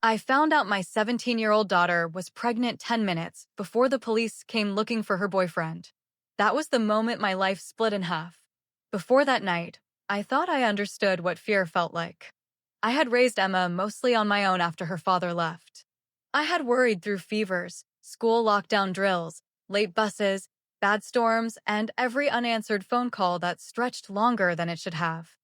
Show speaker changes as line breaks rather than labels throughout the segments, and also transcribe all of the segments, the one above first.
I found out my 17-year-old daughter was pregnant 10 minutes before the police came looking for her boyfriend. That was the moment my life split in half. Before that night, I thought I understood what fear felt like. I had raised Emma mostly on my own after her father left. I had worried through fevers, school lockdown drills, late buses, bad storms, and every unanswered phone call that stretched longer than it should have.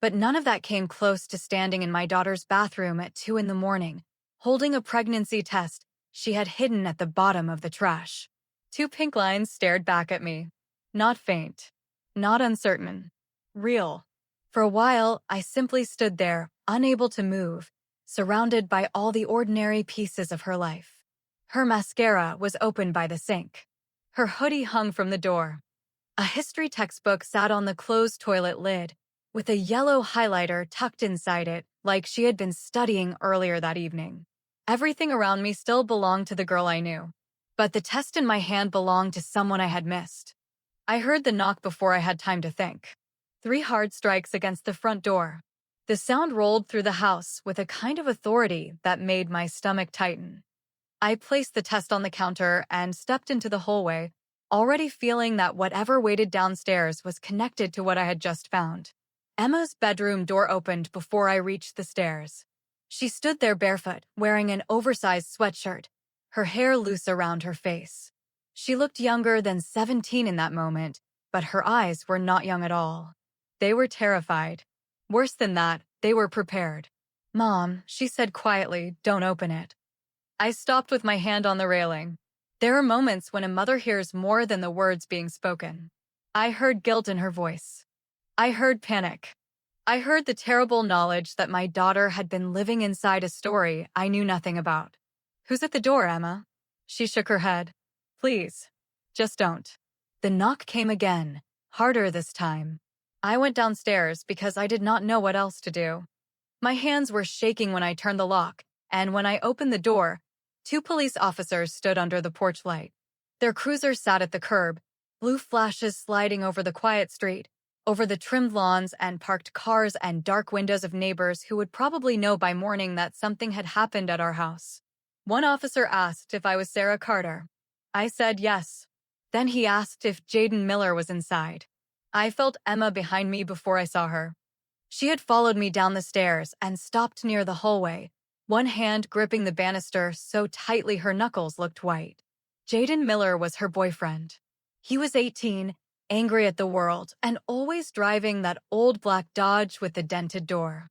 But none of that came close to standing in my daughter's bathroom at 2 in the morning, holding a pregnancy test she had hidden at the bottom of the trash. Two pink lines stared back at me. Not faint. Not uncertain. Real. For a while, I simply stood there, unable to move, surrounded by all the ordinary pieces of her life. Her mascara was open by the sink. Her hoodie hung from the door. A history textbook sat on the closed toilet lid, with a yellow highlighter tucked inside it like she had been studying earlier that evening. Everything around me still belonged to the girl I knew, but the test in my hand belonged to someone I had missed. I heard the knock before I had time to think. 3 hard strikes against the front door. The sound rolled through the house with a kind of authority that made my stomach tighten. I placed the test on the counter and stepped into the hallway, already feeling that whatever waited downstairs was connected to what I had just found. Emma's bedroom door opened before I reached the stairs. She stood there barefoot, wearing an oversized sweatshirt, her hair loose around her face. She looked younger than 17 in that moment, but her eyes were not young at all. They were terrified. Worse than that, they were prepared. "Mom," she said quietly, "don't open it." I stopped with my hand on the railing. There are moments when a mother hears more than the words being spoken. I heard guilt in her voice. I heard panic. I heard the terrible knowledge that my daughter had been living inside a story I knew nothing about. "Who's at the door, Emma?" She shook her head. "Please, just don't." The knock came again, harder this time. I went downstairs because I did not know what else to do. My hands were shaking when I turned the lock, and when I opened the door, 2 police officers stood under the porch light. Their cruiser sat at the curb, blue flashes sliding over the quiet street, over the trimmed lawns and parked cars and dark windows of neighbors who would probably know by morning that something had happened at our house. One officer asked if I was Sarah Carter. I said yes. Then he asked if Jaden Miller was inside. I felt Emma behind me before I saw her. She had followed me down the stairs and stopped near the hallway, one hand gripping the banister so tightly her knuckles looked white. Jaden Miller was her boyfriend. He was 18, angry at the world, and always driving that old black Dodge with the dented door.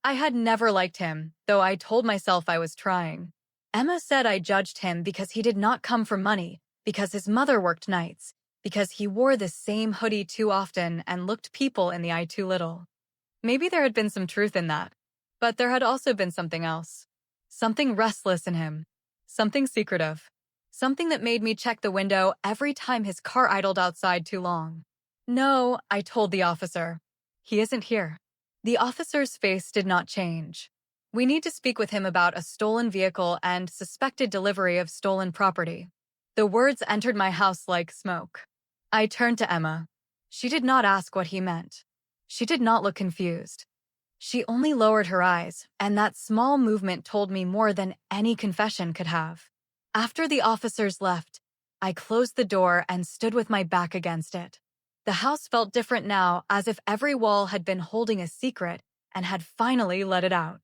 I had never liked him, though I told myself I was trying. Emma said I judged him because he did not come for money, because his mother worked nights, because he wore the same hoodie too often and looked people in the eye too little. Maybe there had been some truth in that, but there had also been something else. Something restless in him. Something secretive. Something that made me check the window every time his car idled outside too long. "No," I told the officer. "He isn't here." The officer's face did not change. "We need to speak with him about a stolen vehicle and suspected delivery of stolen property." The words entered my house like smoke. I turned to Emma. She did not ask what he meant. She did not look confused. She only lowered her eyes, and that small movement told me more than any confession could have. After the officers left, I closed the door and stood with my back against it. The house felt different now, as if every wall had been holding a secret and had finally let it out.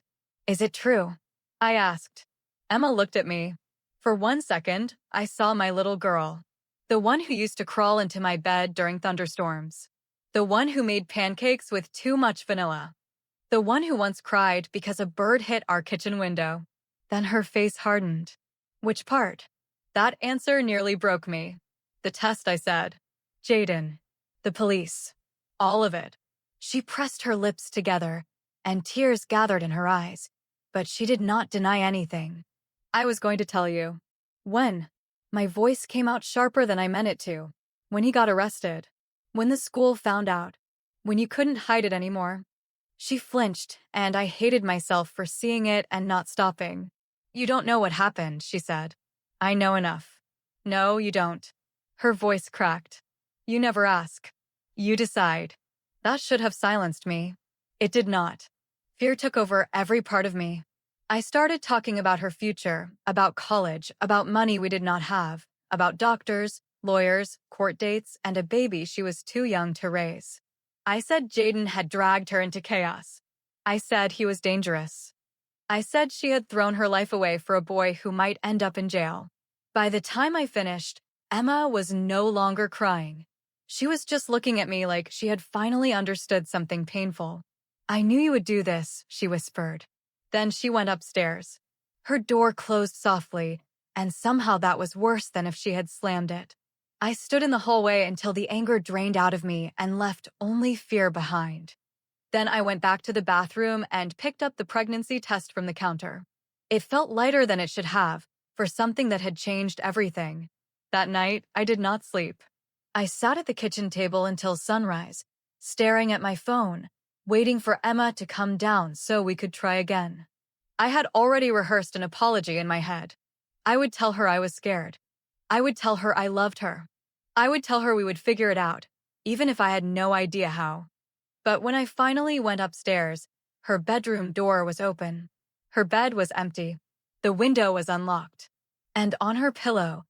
"Is it true?" I asked. Emma looked at me. For 1 second, I saw my little girl. The one who used to crawl into my bed during thunderstorms. The one who made pancakes with too much vanilla. The one who once cried because a bird hit our kitchen window. Then her face hardened. "Which part?" That answer nearly broke me. "The test," I said. "Jaden. The police. All of it." She pressed her lips together, and tears gathered in her eyes, but she did not deny anything. "I was going to tell you." "When?" My voice came out sharper than I meant it to. "When he got arrested. When the school found out. When you couldn't hide it anymore." She flinched, and I hated myself for seeing it and not stopping. "You don't know what happened," she said. "I know enough." "No, you don't." Her voice cracked. "You never ask. You decide." That should have silenced me. It did not. Fear took over every part of me. I started talking about her future, about college, about money we did not have, about doctors, lawyers, court dates, and a baby she was too young to raise. I said Jaden had dragged her into chaos. I said he was dangerous. I said she had thrown her life away for a boy who might end up in jail. By the time I finished, Emma was no longer crying. She was just looking at me like she had finally understood something painful. "I knew you would do this," she whispered. Then she went upstairs. Her door closed softly, and somehow that was worse than if she had slammed it. I stood in the hallway until the anger drained out of me and left only fear behind. Then I went back to the bathroom and picked up the pregnancy test from the counter. It felt lighter than it should have, for something that had changed everything. That night, I did not sleep. I sat at the kitchen table until sunrise, staring at my phone, waiting for Emma to come down so we could try again. I had already rehearsed an apology in my head. I would tell her I was scared. I would tell her I loved her. I would tell her we would figure it out, even if I had no idea how. But when I finally went upstairs, her bedroom door was open. Her bed was empty. The window was unlocked. And on her pillow,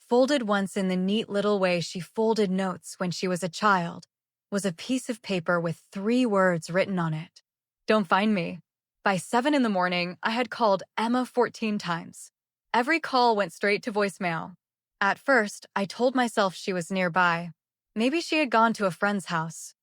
folded once in the neat little way she folded notes when she was a child, was a piece of paper with 3 words written on it. "Don't find me." By 7 in the morning, I had called Emma 14 times. Every call went straight to voicemail. At first, I told myself she was nearby. Maybe she had gone to a friend's house.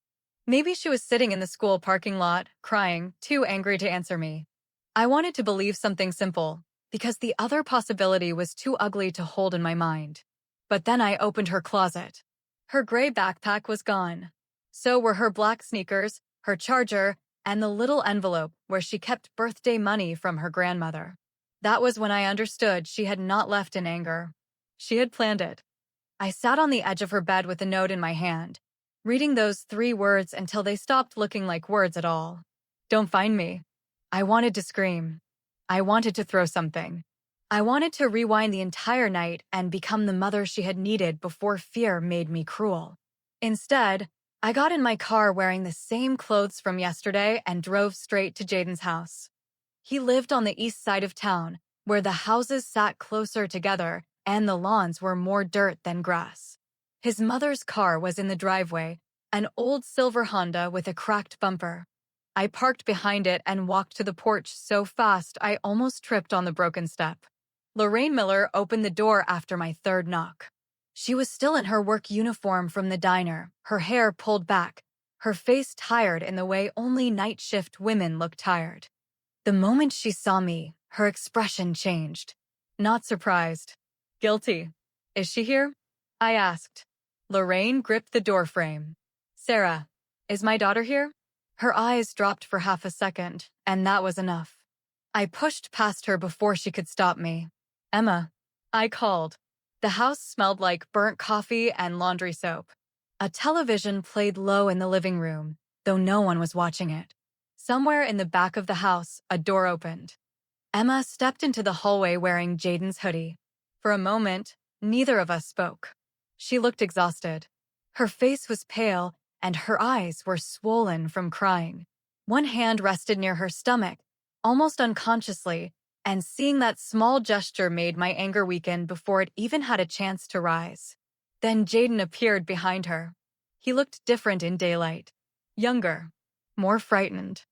Maybe she was sitting in the school parking lot, crying, too angry to answer me. I wanted to believe something simple, because the other possibility was too ugly to hold in my mind. But then I opened her closet. Her gray backpack was gone. So were her black sneakers, her charger, and the little envelope where she kept birthday money from her grandmother. That was when I understood she had not left in anger. She had planned it. I sat on the edge of her bed with a note in my hand, reading those 3 words until they stopped looking like words at all. "Don't find me." I wanted to scream. I wanted to throw something. I wanted to rewind the entire night and become the mother she had needed before fear made me cruel. Instead, I got in my car wearing the same clothes from yesterday and drove straight to Jaden's house. He lived on the east side of town, where the houses sat closer together and the lawns were more dirt than grass. His mother's car was in the driveway, an old silver Honda with a cracked bumper. I parked behind it and walked to the porch so fast I almost tripped on the broken step. Lorraine Miller opened the door after my 3rd knock. She was still in her work uniform from the diner, her hair pulled back, her face tired in the way only night shift women look tired. The moment she saw me, her expression changed. Not surprised. Guilty. "Is she here?" I asked. Lorraine gripped the doorframe. "Sarah, is my daughter here?" Her eyes dropped for half a second, and that was enough. I pushed past her before she could stop me. "Emma." I called. The house smelled like burnt coffee and laundry soap. A television played low in the living room, though no one was watching it. Somewhere in the back of the house, a door opened. Emma stepped into the hallway wearing Jaden's hoodie. For a moment, neither of us spoke. She looked exhausted. Her face was pale, and her eyes were swollen from crying. One hand rested near her stomach, almost unconsciously, and seeing that small gesture made my anger weaken before it even had a chance to rise. Then Jaden appeared behind her. He looked different in daylight. Younger. More frightened.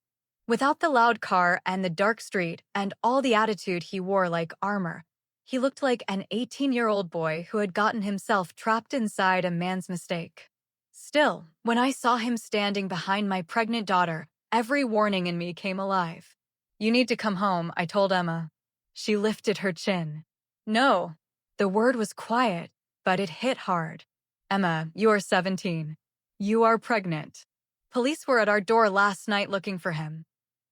Without the loud car and the dark street and all the attitude he wore like armor, he looked like an 18-year-old boy who had gotten himself trapped inside a man's mistake. Still, when I saw him standing behind my pregnant daughter, every warning in me came alive. "You need to come home," I told Emma. She lifted her chin. "No." The word was quiet, but it hit hard. "Emma, you are 17. You are pregnant." Police were at our door last night looking for him.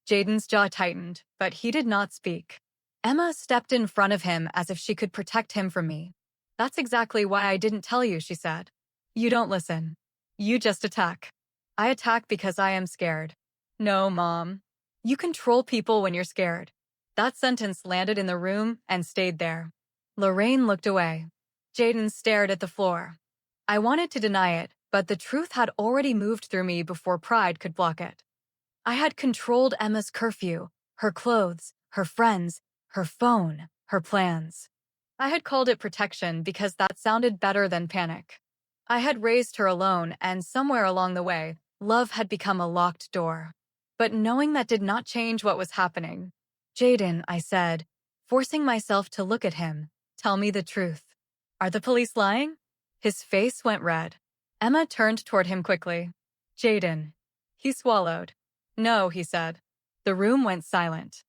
Jaden's jaw tightened, but he did not speak. Emma stepped in front of him as if she could protect him from me. "That's exactly why I didn't tell you," she said. "You don't listen. You just attack." "I attack because I am scared." "No, Mom. You control people when you're scared." That sentence landed in the room and stayed there. Lorraine looked away. Jaden stared at the floor. I wanted to deny it, but the truth had already moved through me before pride could block it. I had controlled Emma's curfew, her clothes, her friends, her phone, her plans. I had called it protection because that sounded better than panic. I had raised her alone, and somewhere along the way, love had become a locked door. But knowing that did not change what was happening. Jaden, I said, forcing myself to look at him, tell me the truth. Are the police lying? His face went red. Emma turned toward him quickly. Jaden. He swallowed. No, he said. The room went silent.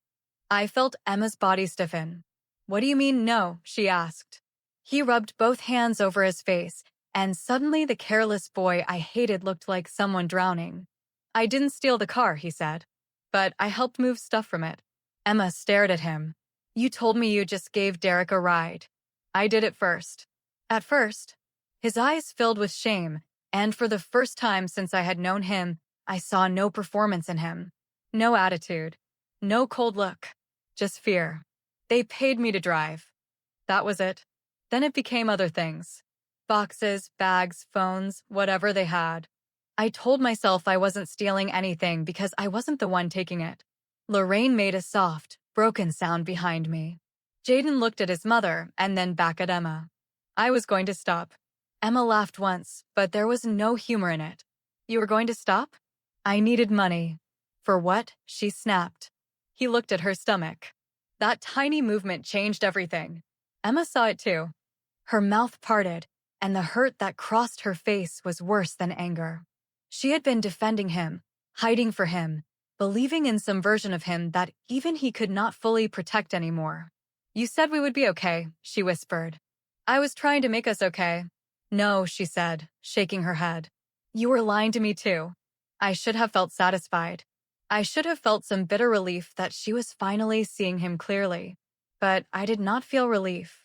I felt Emma's body stiffen. What do you mean no? She asked. He rubbed both hands over his face, and suddenly the careless boy I hated looked like someone drowning. I didn't steal the car, he said, but I helped move stuff from it. Emma stared at him. You told me you just gave Derek a ride. I did it first. At first. His eyes filled with shame, and for the first time since I had known him, I saw no performance in him. No attitude. No cold look. Just fear. They paid me to drive. That was it. Then it became other things. Boxes, bags, phones, whatever they had. I told myself I wasn't stealing anything because I wasn't the one taking it. Lorraine made a soft, broken sound behind me. Jaden looked at his mother and then back at Emma. I was going to stop. Emma laughed once, but there was no humor in it. You were going to stop? I needed money. For what? She snapped. He looked at her stomach. That tiny movement changed everything. Emma saw it too. Her mouth parted, and the hurt that crossed her face was worse than anger. She had been defending him, hiding for him, believing in some version of him that even he could not fully protect anymore. You said we would be okay, she whispered. I was trying to make us okay. No, she said, shaking her head. You were lying to me too. I should have felt satisfied. I should have felt some bitter relief that she was finally seeing him clearly. But I did not feel relief.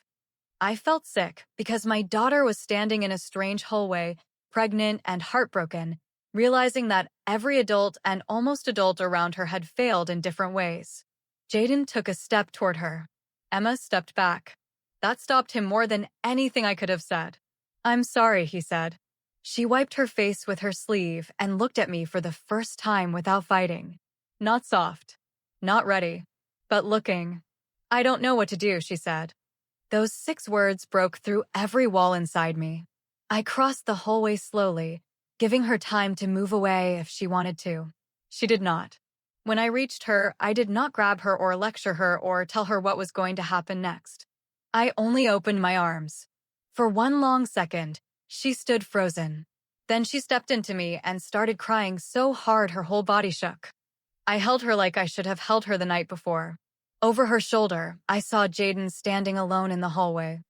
I felt sick because my daughter was standing in a strange hallway, pregnant and heartbroken, realizing that every adult and almost adult around her had failed in different ways. Jaden took a step toward her. Emma stepped back. That stopped him more than anything I could have said. I'm sorry, he said. She wiped her face with her sleeve and looked at me for the first time without fighting. Not soft. Not ready. But looking. I don't know what to do, she said. Those 6 words broke through every wall inside me. I crossed the hallway slowly, giving her time to move away if she wanted to. She did not. When I reached her, I did not grab her or lecture her or tell her what was going to happen next. I only opened my arms. For one long second, she stood frozen. Then she stepped into me and started crying so hard her whole body shook. I held her like I should have held her the night before. Over her shoulder, I saw Jaden standing alone in the hallway.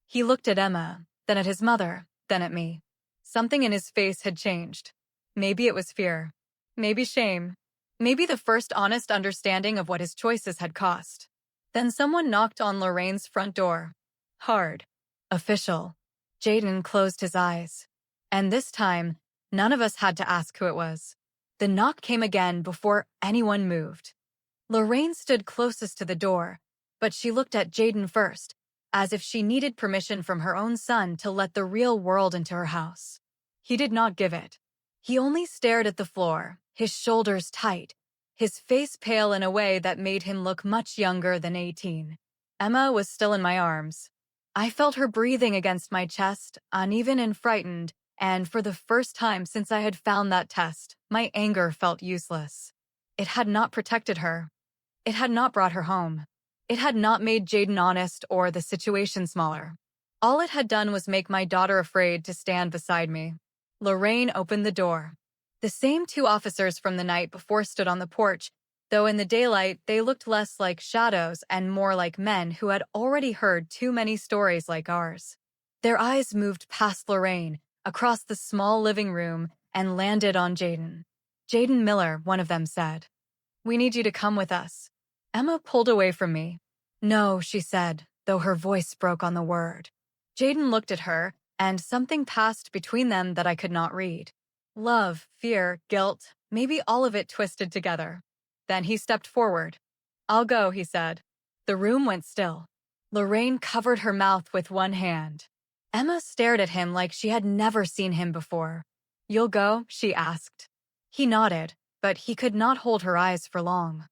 He looked at Emma, then at his mother, then at me. Something in his face had changed. Maybe it was fear. Maybe shame. Maybe the first honest understanding of what his choices had cost. Then someone knocked on Lorraine's front door. Hard. Official. Jaden closed his eyes. And this time, none of us had to ask who it was. The knock came again before anyone moved. Lorraine stood closest to the door, but she looked at Jaden first, as if she needed permission from her own son to let the real world into her house. He did not give it. He only stared at the floor, his shoulders tight, his face pale in a way that made him look much younger than 18. Emma was still in my arms. I felt her breathing against my chest, uneven and frightened, and for the first time since I had found that test, my anger felt useless. It had not protected her. It had not brought her home. It had not made Jaden honest or the situation smaller. All it had done was make my daughter afraid to stand beside me. Lorraine opened the door. The same 2 officers from the night before stood on the porch, though in the daylight they looked less like shadows and more like men who had already heard too many stories like ours. Their eyes moved past Lorraine, across the small living room, and landed on Jaden. Jaden Miller, one of them said. We need you to come with us. Emma pulled away from me. No, she said, though her voice broke on the word. Jaden looked at her, and something passed between them that I could not read. Love, fear, guilt, maybe all of it twisted together. Then he stepped forward. I'll go, he said. The room went still. Lorraine covered her mouth with one hand. Emma stared at him like she had never seen him before. You'll go? She asked. He nodded, but he could not hold her eyes for long.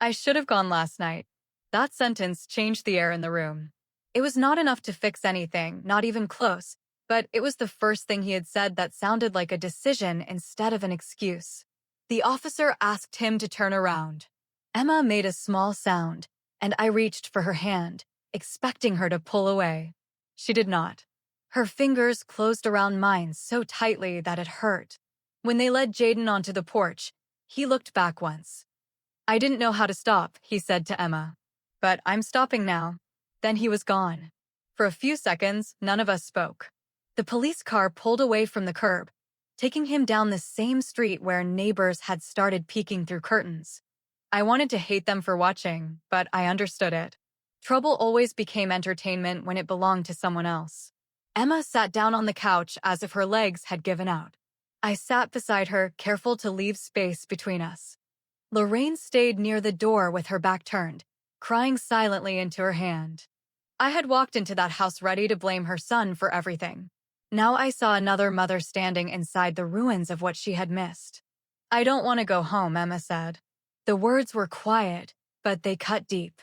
I should have gone last night. That sentence changed the air in the room. It was not enough to fix anything, not even close, but it was the first thing he had said that sounded like a decision instead of an excuse. The officer asked him to turn around. Emma made a small sound, and I reached for her hand, expecting her to pull away. She did not. Her fingers closed around mine so tightly that it hurt. When they led Jaden onto the porch, he looked back once. "I didn't know how to stop," he said to Emma. "But I'm stopping now." Then he was gone. For a few seconds, none of us spoke. The police car pulled away from the curb, taking him down the same street where neighbors had started peeking through curtains. I wanted to hate them for watching, but I understood it. Trouble always became entertainment when it belonged to someone else. Emma sat down on the couch as if her legs had given out. I sat beside her, careful to leave space between us. Lorraine stayed near the door with her back turned, crying silently into her hand. I had walked into that house ready to blame her son for everything. Now I saw another mother standing inside the ruins of what she had missed. "I don't want to go home," Emma said. The words were quiet, but they cut deep.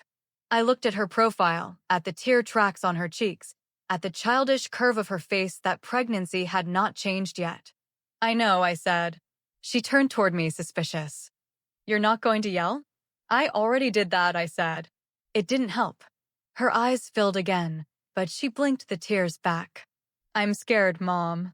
I looked at her profile, at the tear tracks on her cheeks, at the childish curve of her face that pregnancy had not changed yet. "I know," I said. She turned toward me, suspicious. "You're not going to yell?" "I already did that," I said. It didn't help. Her eyes filled again, but she blinked the tears back. "I'm scared, Mom."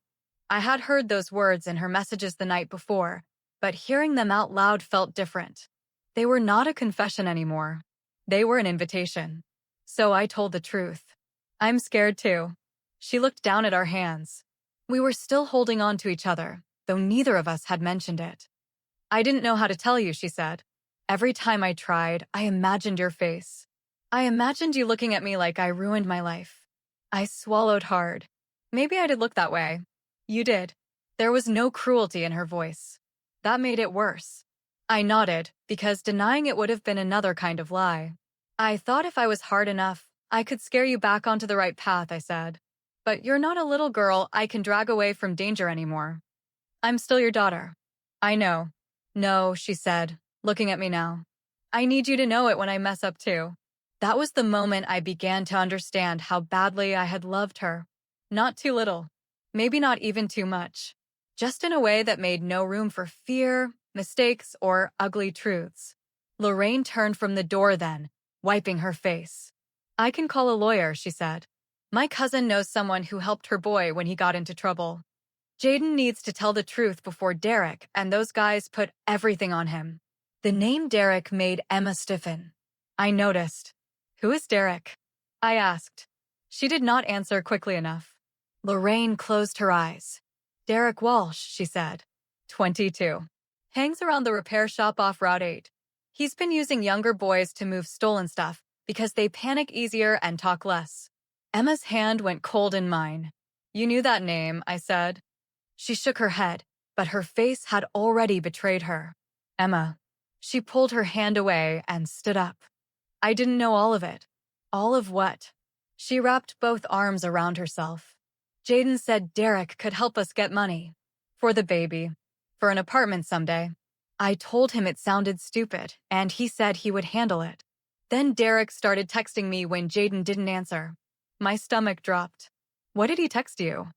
I had heard those words in her messages the night before, but hearing them out loud felt different. They were not a confession anymore. They were an invitation. So I told the truth. "I'm scared too." She looked down at our hands. We were still holding on to each other, though neither of us had mentioned it. "I didn't know how to tell you," she said. "Every time I tried, I imagined your face. I imagined you looking at me like I ruined my life." I swallowed hard. "Maybe I did look that way." "You did." There was no cruelty in her voice. That made it worse. I nodded, because denying it would have been another kind of lie. "I thought if I was hard enough, I could scare you back onto the right path," I said. "But you're not a little girl I can drag away from danger anymore. I'm still your daughter." "I know." "No," she said, looking at me now. "I need you to know it when I mess up too." That was the moment I began to understand how badly I had loved her. Not too little. Maybe not even too much. Just in a way that made no room for fear, mistakes, or ugly truths. Lorraine turned from the door then, wiping her face. "I can call a lawyer," she said. "My cousin knows someone who helped her boy when he got into trouble. Jaden needs to tell the truth before Derek and those guys put everything on him." The name Derek made Emma stiffen. I noticed. "Who is Derek?" I asked. She did not answer quickly enough. Lorraine closed her eyes. "Derek Walsh," she said. 22. Hangs around the repair shop off Route 8. He's been using younger boys to move stolen stuff because they panic easier and talk less." Emma's hand went cold in mine. "You knew that name," I said. She shook her head, but her face had already betrayed her. "Emma." She pulled her hand away and stood up. "I didn't know all of it." "All of what?" She wrapped both arms around herself. "Jaden said Derek could help us get money. For the baby. For an apartment someday. I told him it sounded stupid, and he said he would handle it. Then Derek started texting me when Jaden didn't answer. My stomach dropped." "What did he text you?"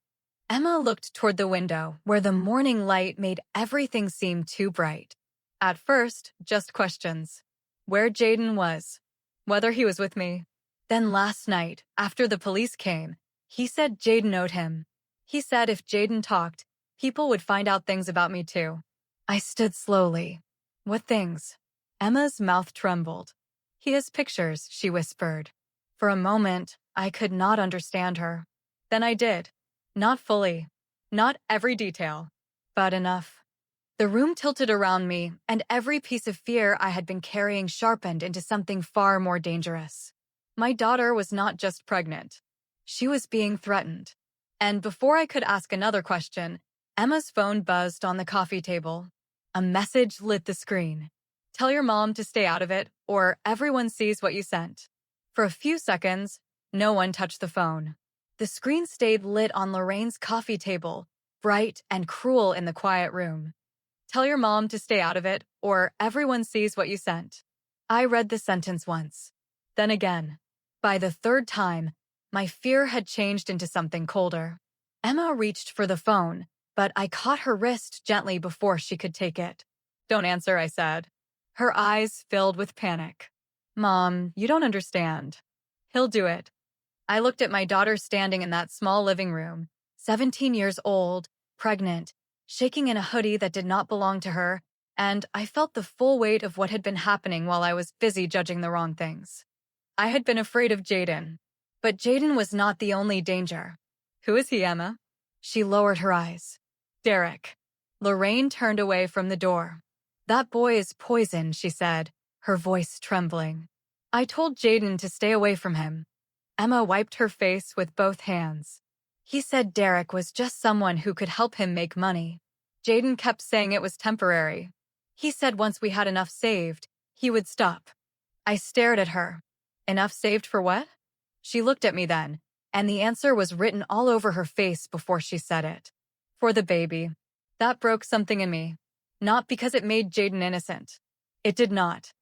Emma looked toward the window, where the morning light made everything seem too bright. At first, just questions. Where Jaden was. Whether he was with me. Then last night, after the police came, he said Jaden owed him. He said if Jaden talked, people would find out things about me too. I stood slowly. "What things?" Emma's mouth trembled. "He has pictures," she whispered. For a moment, I could not understand her. Then I did. Not fully. Not every detail. But enough. The room tilted around me, and every piece of fear I had been carrying sharpened into something far more dangerous. My daughter was not just pregnant. She was being threatened. And before I could ask another question, Emma's phone buzzed on the coffee table. A message lit the screen. "Tell your mom to stay out of it, or everyone sees what you sent." For a few seconds, no one touched the phone. The screen stayed lit on Lorraine's coffee table, bright and cruel in the quiet room. "Tell your mom to stay out of it, or everyone sees what you sent." I read the sentence once. Then again. By the third time, my fear had changed into something colder. Emma reached for the phone, but I caught her wrist gently before she could take it. "Don't answer," I said. Her eyes filled with panic. "Mom, you don't understand. He'll do it." I looked at my daughter standing in that small living room, 17 years old, pregnant, shaking in a hoodie that did not belong to her, and I felt the full weight of what had been happening while I was busy judging the wrong things. I had been afraid of Jaden, but Jaden was not the only danger. "Who is he, Emma?" She lowered her eyes. "Derek." Lorraine turned away from the door. "That boy is poison," she said, her voice trembling. "I told Jaden to stay away from him." Emma wiped her face with both hands. "He said Derek was just someone who could help him make money. Jaden kept saying it was temporary. He said once we had enough saved, he would stop." I stared at her. "Enough saved for what?" She looked at me then, and the answer was written all over her face before she said it. "For the baby." That broke something in me. Not because it made Jaden innocent. It did not.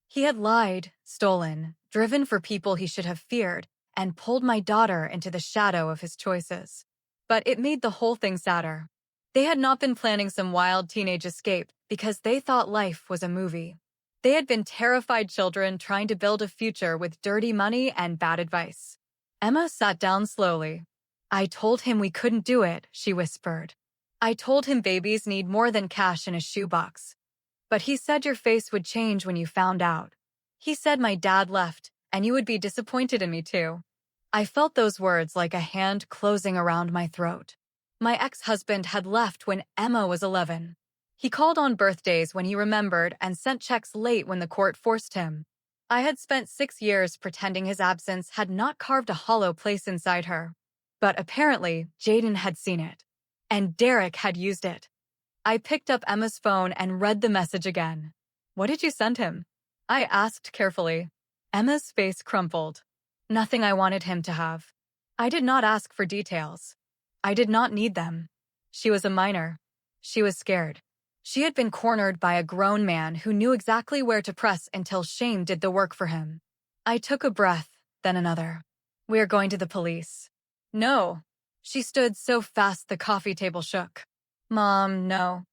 He had lied, stolen, driven for people he should have feared, and pulled my daughter into the shadow of his choices. But it made the whole thing sadder. They had not been planning some wild teenage escape because they thought life was a movie. They had been terrified children trying to build a future with dirty money and bad advice. Emma sat down slowly. "I told him we couldn't do it," she whispered. "I told him babies need more than cash in a shoebox. But he said your face would change when you found out. He said my dad left, and you would be disappointed in me too." I felt those words like a hand closing around my throat. My ex-husband had left when Emma was 11. He called on birthdays when he remembered and sent checks late when the court forced him. I had spent 6 years pretending his absence had not carved a hollow place inside her. But apparently, Jaden had seen it. And Derek had used it. I picked up Emma's phone and read the message again. "What did you send him?" I asked carefully. Emma's face crumpled. "Nothing I wanted him to have. I did not ask for details. I did not need them." She was a minor. She was scared. She had been cornered by a grown man who knew exactly where to press until shame did the work for him. I took a breath, then another. "We are going to the police." "No." She stood so fast the coffee table shook. "Mom, no.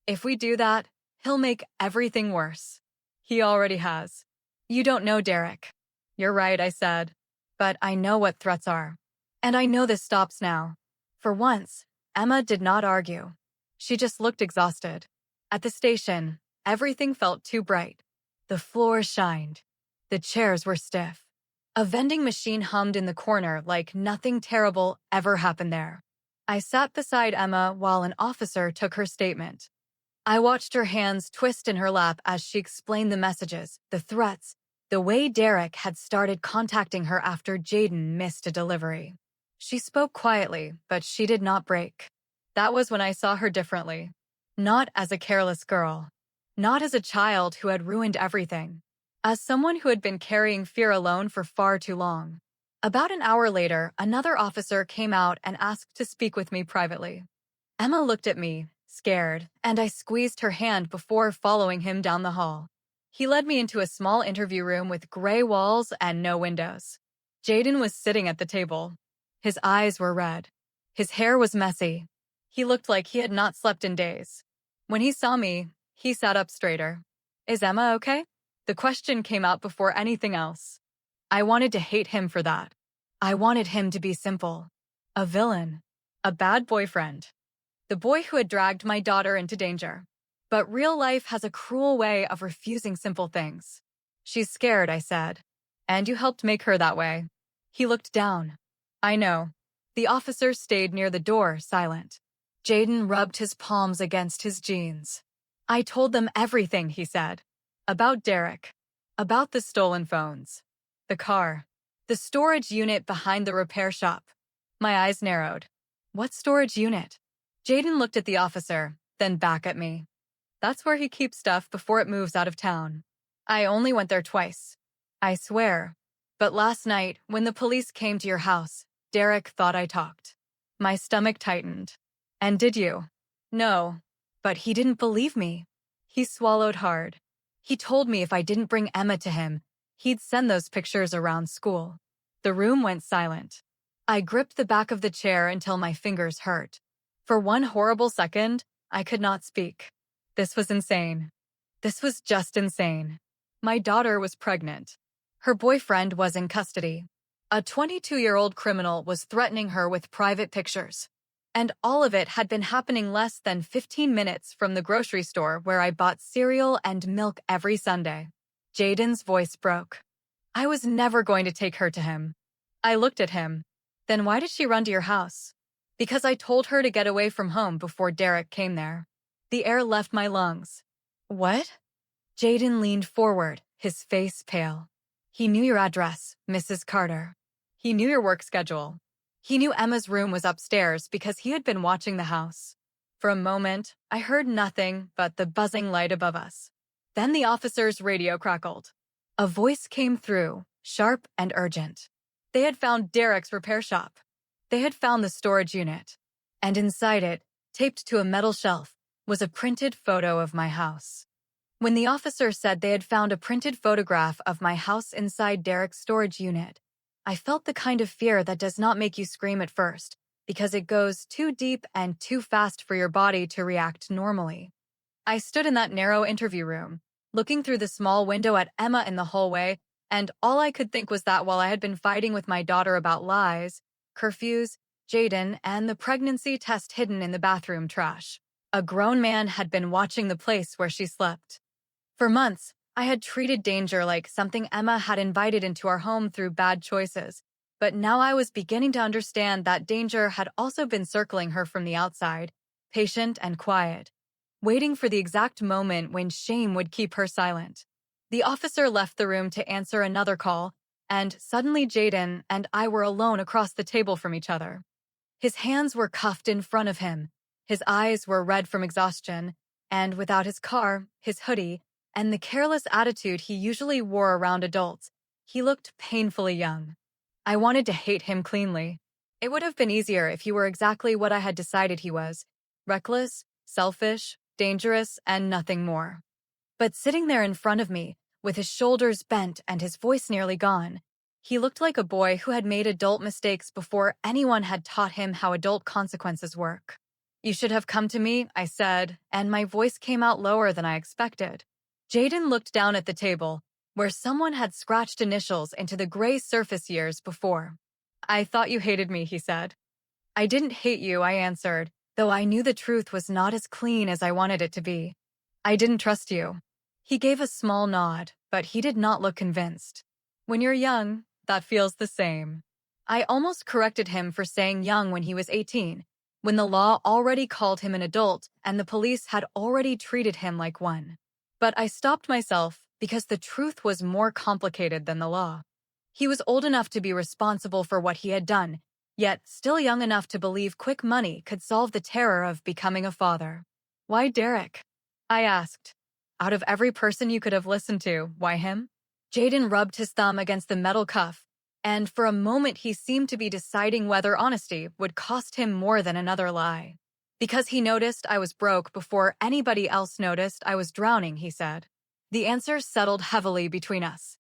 If we do that, he'll make everything worse. He already has. You don't know Derek." "You're right," I said. "But I know what threats are. And I know this stops now." For once, Emma did not argue. She just looked exhausted. At the station, everything felt too bright. The floor shined. The chairs were stiff. A vending machine hummed in the corner like nothing terrible ever happened there. I sat beside Emma while an officer took her statement. I watched her hands twist in her lap as she explained the messages, the threats, the way Derek had started contacting her after Jaden missed a delivery. She spoke quietly, but she did not break. That was when I saw her differently. Not as a careless girl. Not as a child who had ruined everything. As someone who had been carrying fear alone for far too long. About an hour later, another officer came out and asked to speak with me privately. Emma looked at me, scared, and I squeezed her hand before following him down the hall. He led me into a small interview room with gray walls and no windows. Jaden was sitting at the table. His eyes were red. His hair was messy. He looked like he had not slept in days. When he saw me, he sat up straighter. "Is Emma okay?" The question came out before anything else. I wanted to hate him for that. I wanted him to be simple. A villain. A bad boyfriend. The boy who had dragged my daughter into danger. But real life has a cruel way of refusing simple things. "She's scared," I said. "And you helped make her that way." He looked down. "I know." The officer stayed near the door, silent. Jaden rubbed his palms against his jeans. "I told them everything," he said. About Derek. About the stolen phones. The car. The storage unit behind the repair shop. My eyes narrowed. "What storage unit?" Jaden looked at the officer, then back at me. "That's where he keeps stuff before it moves out of town. I only went there twice. I swear. But last night, when the police came to your house, Derek thought I talked." My stomach tightened. "And did you?" "No. But he didn't believe me." He swallowed hard. "He told me if I didn't bring Emma to him, He'd send those pictures around school. The room went silent. I gripped the back of the chair until my fingers hurt. For one horrible second, I could not speak. This was insane. This was just insane. My daughter was pregnant. Her boyfriend was in custody. A 22-year-old criminal was threatening her with private pictures. And all of it had been happening less than 15 minutes from the grocery store where I bought cereal and milk every Sunday. Jaden's voice broke. I was never going to take her to him. I looked at him. Then why did she run to your house? Because I told her to get away from home before Derek came there. The air left my lungs. What? Jaden leaned forward, his face pale. He knew your address, Mrs. Carter. He knew your work schedule. He knew Emma's room was upstairs because he had been watching the house. For a moment, I heard nothing but the buzzing light above us. Then the officer's radio crackled. A voice came through, sharp and urgent. They had found Derek's repair shop. They had found the storage unit. And inside it, taped to a metal shelf, was a printed photo of my house. When the officer said they had found a printed photograph of my house inside Derek's storage unit, I felt the kind of fear that does not make you scream at first, because it goes too deep and too fast for your body to react normally. I stood in that narrow interview room, looking through the small window at Emma in the hallway, and all I could think was that while I had been fighting with my daughter about lies, curfews, Jaden, and the pregnancy test hidden in the bathroom trash, a grown man had been watching the place where she slept. For months, I had treated danger like something Emma had invited into our home through bad choices, but now I was beginning to understand that danger had also been circling her from the outside, patient and quiet, waiting for the exact moment when shame would keep her silent. The officer left the room to answer another call, and suddenly Jaden and I were alone across the table from each other. His hands were cuffed in front of him, his eyes were red from exhaustion, and without his car, his hoodie, and the careless attitude he usually wore around adults, he looked painfully young. I wanted to hate him cleanly. It would have been easier if he were exactly what I had decided he was: reckless, selfish, dangerous, and nothing more. But sitting there in front of me, with his shoulders bent and his voice nearly gone, he looked like a boy who had made adult mistakes before anyone had taught him how adult consequences work. You should have come to me, I said, and my voice came out lower than I expected. Jaden looked down at the table, where someone had scratched initials into the gray surface years before. I thought you hated me, he said. I didn't hate you, I answered, though I knew the truth was not as clean as I wanted it to be. I didn't trust you. He gave a small nod, but he did not look convinced. When you're young, that feels the same. I almost corrected him for saying young when he was 18, when the law already called him an adult and the police had already treated him like one. But I stopped myself because the truth was more complicated than the law. He was old enough to be responsible for what he had done, yet still young enough to believe quick money could solve the terror of becoming a father. Why Derek? I asked. Out of every person you could have listened to, why him? Jaden rubbed his thumb against the metal cuff, and for a moment he seemed to be deciding whether honesty would cost him more than another lie. Because he noticed I was broke before anybody else noticed I was drowning, he said. The answer settled heavily between us.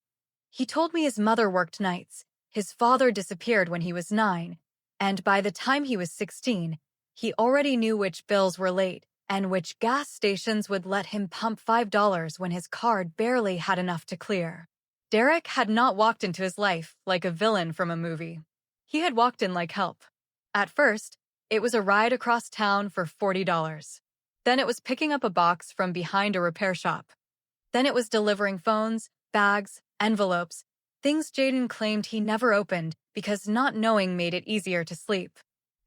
He told me his mother worked nights, his father disappeared when he was 9, and by the time he was 16, he already knew which bills were late and which gas stations would let him pump $5 when his card barely had enough to clear. Derek had not walked into his life like a villain from a movie. He had walked in like help. At first, it was a ride across town for $40. Then it was picking up a box from behind a repair shop. Then it was delivering phones, bags, envelopes, things Jaden claimed he never opened because not knowing made it easier to sleep.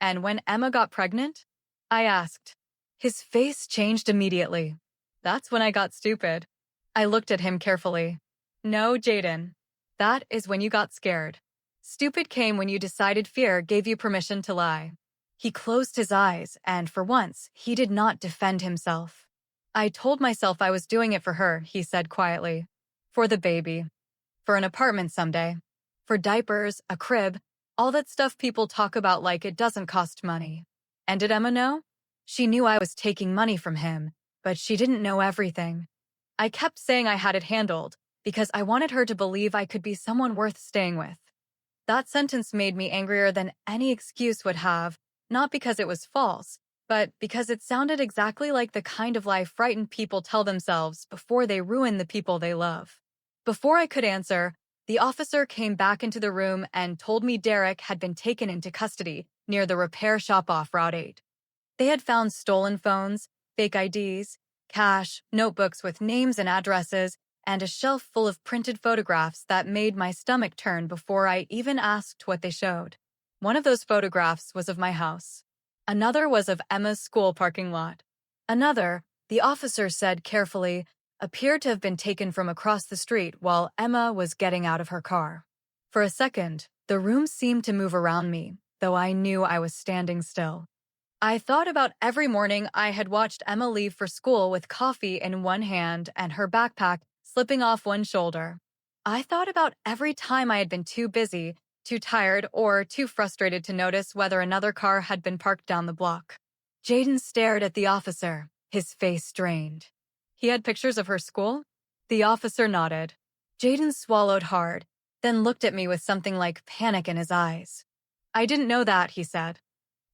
And when Emma got pregnant, I asked. His face changed immediately. That's when I got stupid. I looked at him carefully. No, Jaden. That is when you got scared. Stupid came when you decided fear gave you permission to lie. He closed his eyes, and for once, he did not defend himself. I told myself I was doing it for her, he said quietly. For the baby. For an apartment someday. For diapers, a crib, all that stuff people talk about like it doesn't cost money. And did Emma know? She knew I was taking money from him, but she didn't know everything. I kept saying I had it handled, because I wanted her to believe I could be someone worth staying with. That sentence made me angrier than any excuse would have, not because it was false, but because it sounded exactly like the kind of lie frightened people tell themselves before they ruin the people they love. Before I could answer, the officer came back into the room and told me Derek had been taken into custody near the repair shop off Route 8. They had found stolen phones, fake IDs, cash, notebooks with names and addresses, and a shelf full of printed photographs that made my stomach turn before I even asked what they showed. One of those photographs was of my house. Another was of Emma's school parking lot. Another, the officer said carefully, appeared to have been taken from across the street while Emma was getting out of her car. For a second, the room seemed to move around me, though I knew I was standing still. I thought about every morning I had watched Emma leave for school with coffee in one hand and her backpack slipping off one shoulder. I thought about every time I had been too busy, too tired, or too frustrated to notice whether another car had been parked down the block. Jaden stared at the officer, his face strained. He had pictures of her school? The officer nodded. Jaden swallowed hard, then looked at me with something like panic in his eyes. I didn't know that, he said.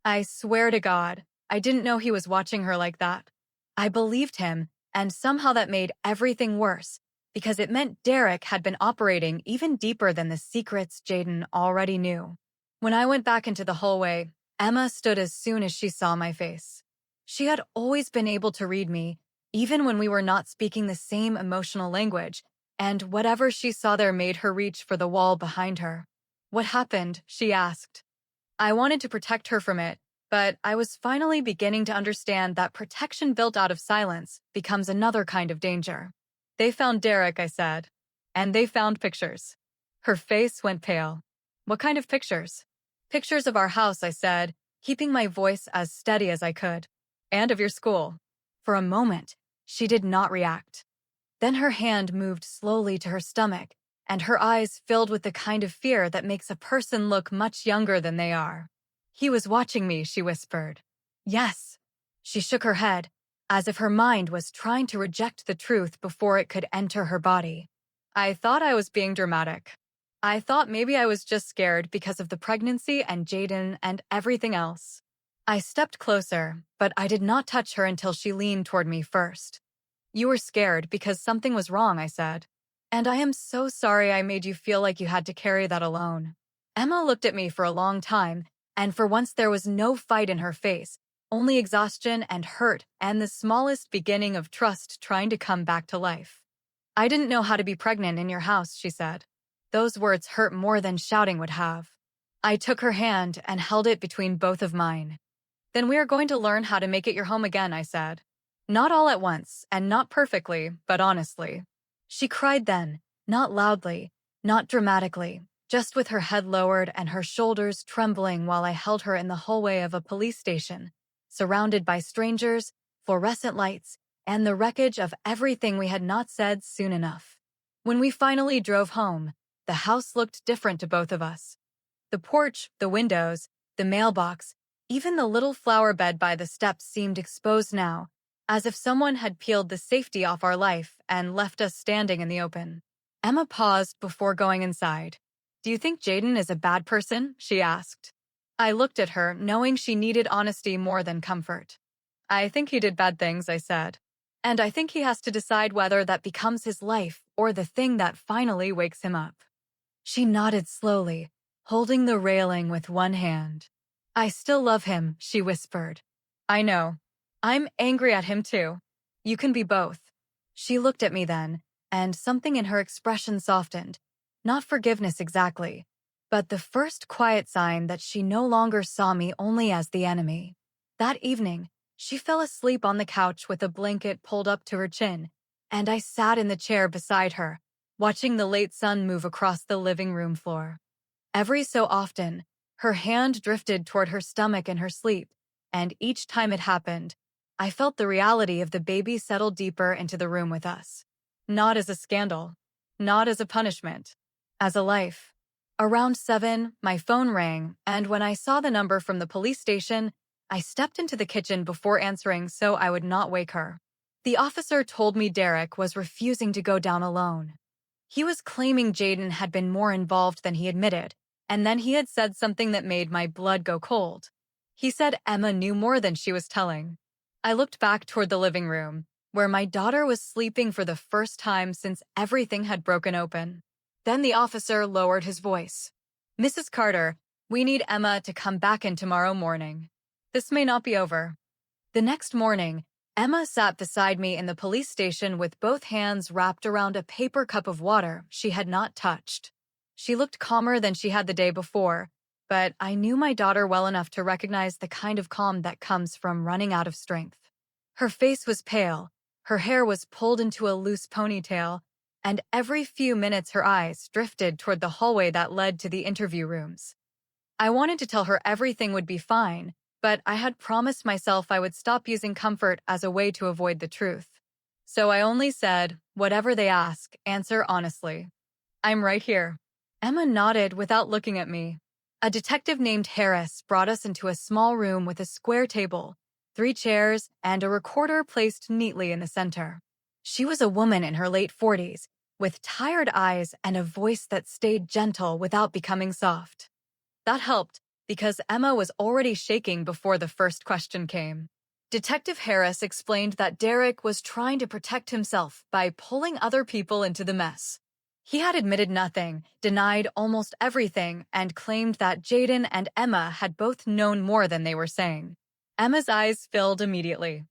I swear to God, I didn't know he was watching her like that. I believed him, and somehow that made everything worse, because it meant Derek had been operating even deeper than the secrets Jaden already knew. When I went back into the hallway, Emma stood as soon as she saw my face. She had always been able to read me, even when we were not speaking the same emotional language, and whatever she saw there made her reach for the wall behind her. What happened? She asked. I wanted to protect her from it, but I was finally beginning to understand that protection built out of silence becomes another kind of danger. They found Derek, I said, and they found pictures. Her face went pale. What kind of pictures? Pictures of our house, I said, keeping my voice as steady as I could. And of your school. For a moment, she did not react. Then her hand moved slowly to her stomach, and her eyes filled with the kind of fear that makes a person look much younger than they are. He was watching me, she whispered. Yes. She shook her head, as if her mind was trying to reject the truth before it could enter her body. I thought I was being dramatic. I thought maybe I was just scared because of the pregnancy and Jaden and everything else. I stepped closer, but I did not touch her until she leaned toward me first. You were scared because something was wrong, I said. And I am so sorry I made you feel like you had to carry that alone. Emma looked at me for a long time, and for once there was no fight in her face, only exhaustion and hurt and the smallest beginning of trust trying to come back to life. I didn't know how to be pregnant in your house, she said. Those words hurt more than shouting would have. I took her hand and held it between both of mine. Then we are going to learn how to make it your home again, I said. Not all at once, and not perfectly, but honestly. She cried then, not loudly, not dramatically, just with her head lowered and her shoulders trembling while I held her in the hallway of a police station, surrounded by strangers, fluorescent lights, and the wreckage of everything we had not said soon enough. When we finally drove home, the house looked different to both of us. The porch, the windows, the mailbox, even the little flower bed by the steps seemed exposed now, as if someone had peeled the safety off our life and left us standing in the open. Emma paused before going inside. Do you think Jaden is a bad person? She asked. I looked at her, knowing she needed honesty more than comfort. I think he did bad things, I said. And I think he has to decide whether that becomes his life or the thing that finally wakes him up. She nodded slowly, holding the railing with one hand. I still love him, she whispered. I know. I'm angry at him too. You can be both. She looked at me then, and something in her expression softened. Not forgiveness exactly, but the first quiet sign that she no longer saw me only as the enemy. That evening, she fell asleep on the couch with a blanket pulled up to her chin, and I sat in the chair beside her, watching the late sun move across the living room floor. Every so often, her hand drifted toward her stomach in her sleep, and each time it happened, I felt the reality of the baby settle deeper into the room with us. Not as a scandal, not as a punishment, as a life. Around 7, my phone rang, and when I saw the number from the police station, I stepped into the kitchen before answering so I would not wake her. The officer told me Derek was refusing to go down alone. He was claiming Jaden had been more involved than he admitted, and then he had said something that made my blood go cold. He said Emma knew more than she was telling. I looked back toward the living room, where my daughter was sleeping for the first time since everything had broken open. Then the officer lowered his voice. "Mrs. Carter, we need Emma to come back in tomorrow morning. This may not be over." The next morning, Emma sat beside me in the police station with both hands wrapped around a paper cup of water she had not touched. She looked calmer than she had the day before, but I knew my daughter well enough to recognize the kind of calm that comes from running out of strength. Her face was pale, her hair was pulled into a loose ponytail, and every few minutes her eyes drifted toward the hallway that led to the interview rooms. I wanted to tell her everything would be fine, but I had promised myself I would stop using comfort as a way to avoid the truth. So I only said, "Whatever they ask, answer honestly." "I'm right here." Emma nodded without looking at me. A detective named Harris brought us into a small room with a square table, 3 chairs, and a recorder placed neatly in the center. She was a woman in her late 40s, with tired eyes and a voice that stayed gentle without becoming soft. That helped, because Emma was already shaking before the first question came. Detective Harris explained that Derek was trying to protect himself by pulling other people into the mess. He had admitted nothing, denied almost everything, and claimed that Jaden and Emma had both known more than they were saying. Emma's eyes filled immediately.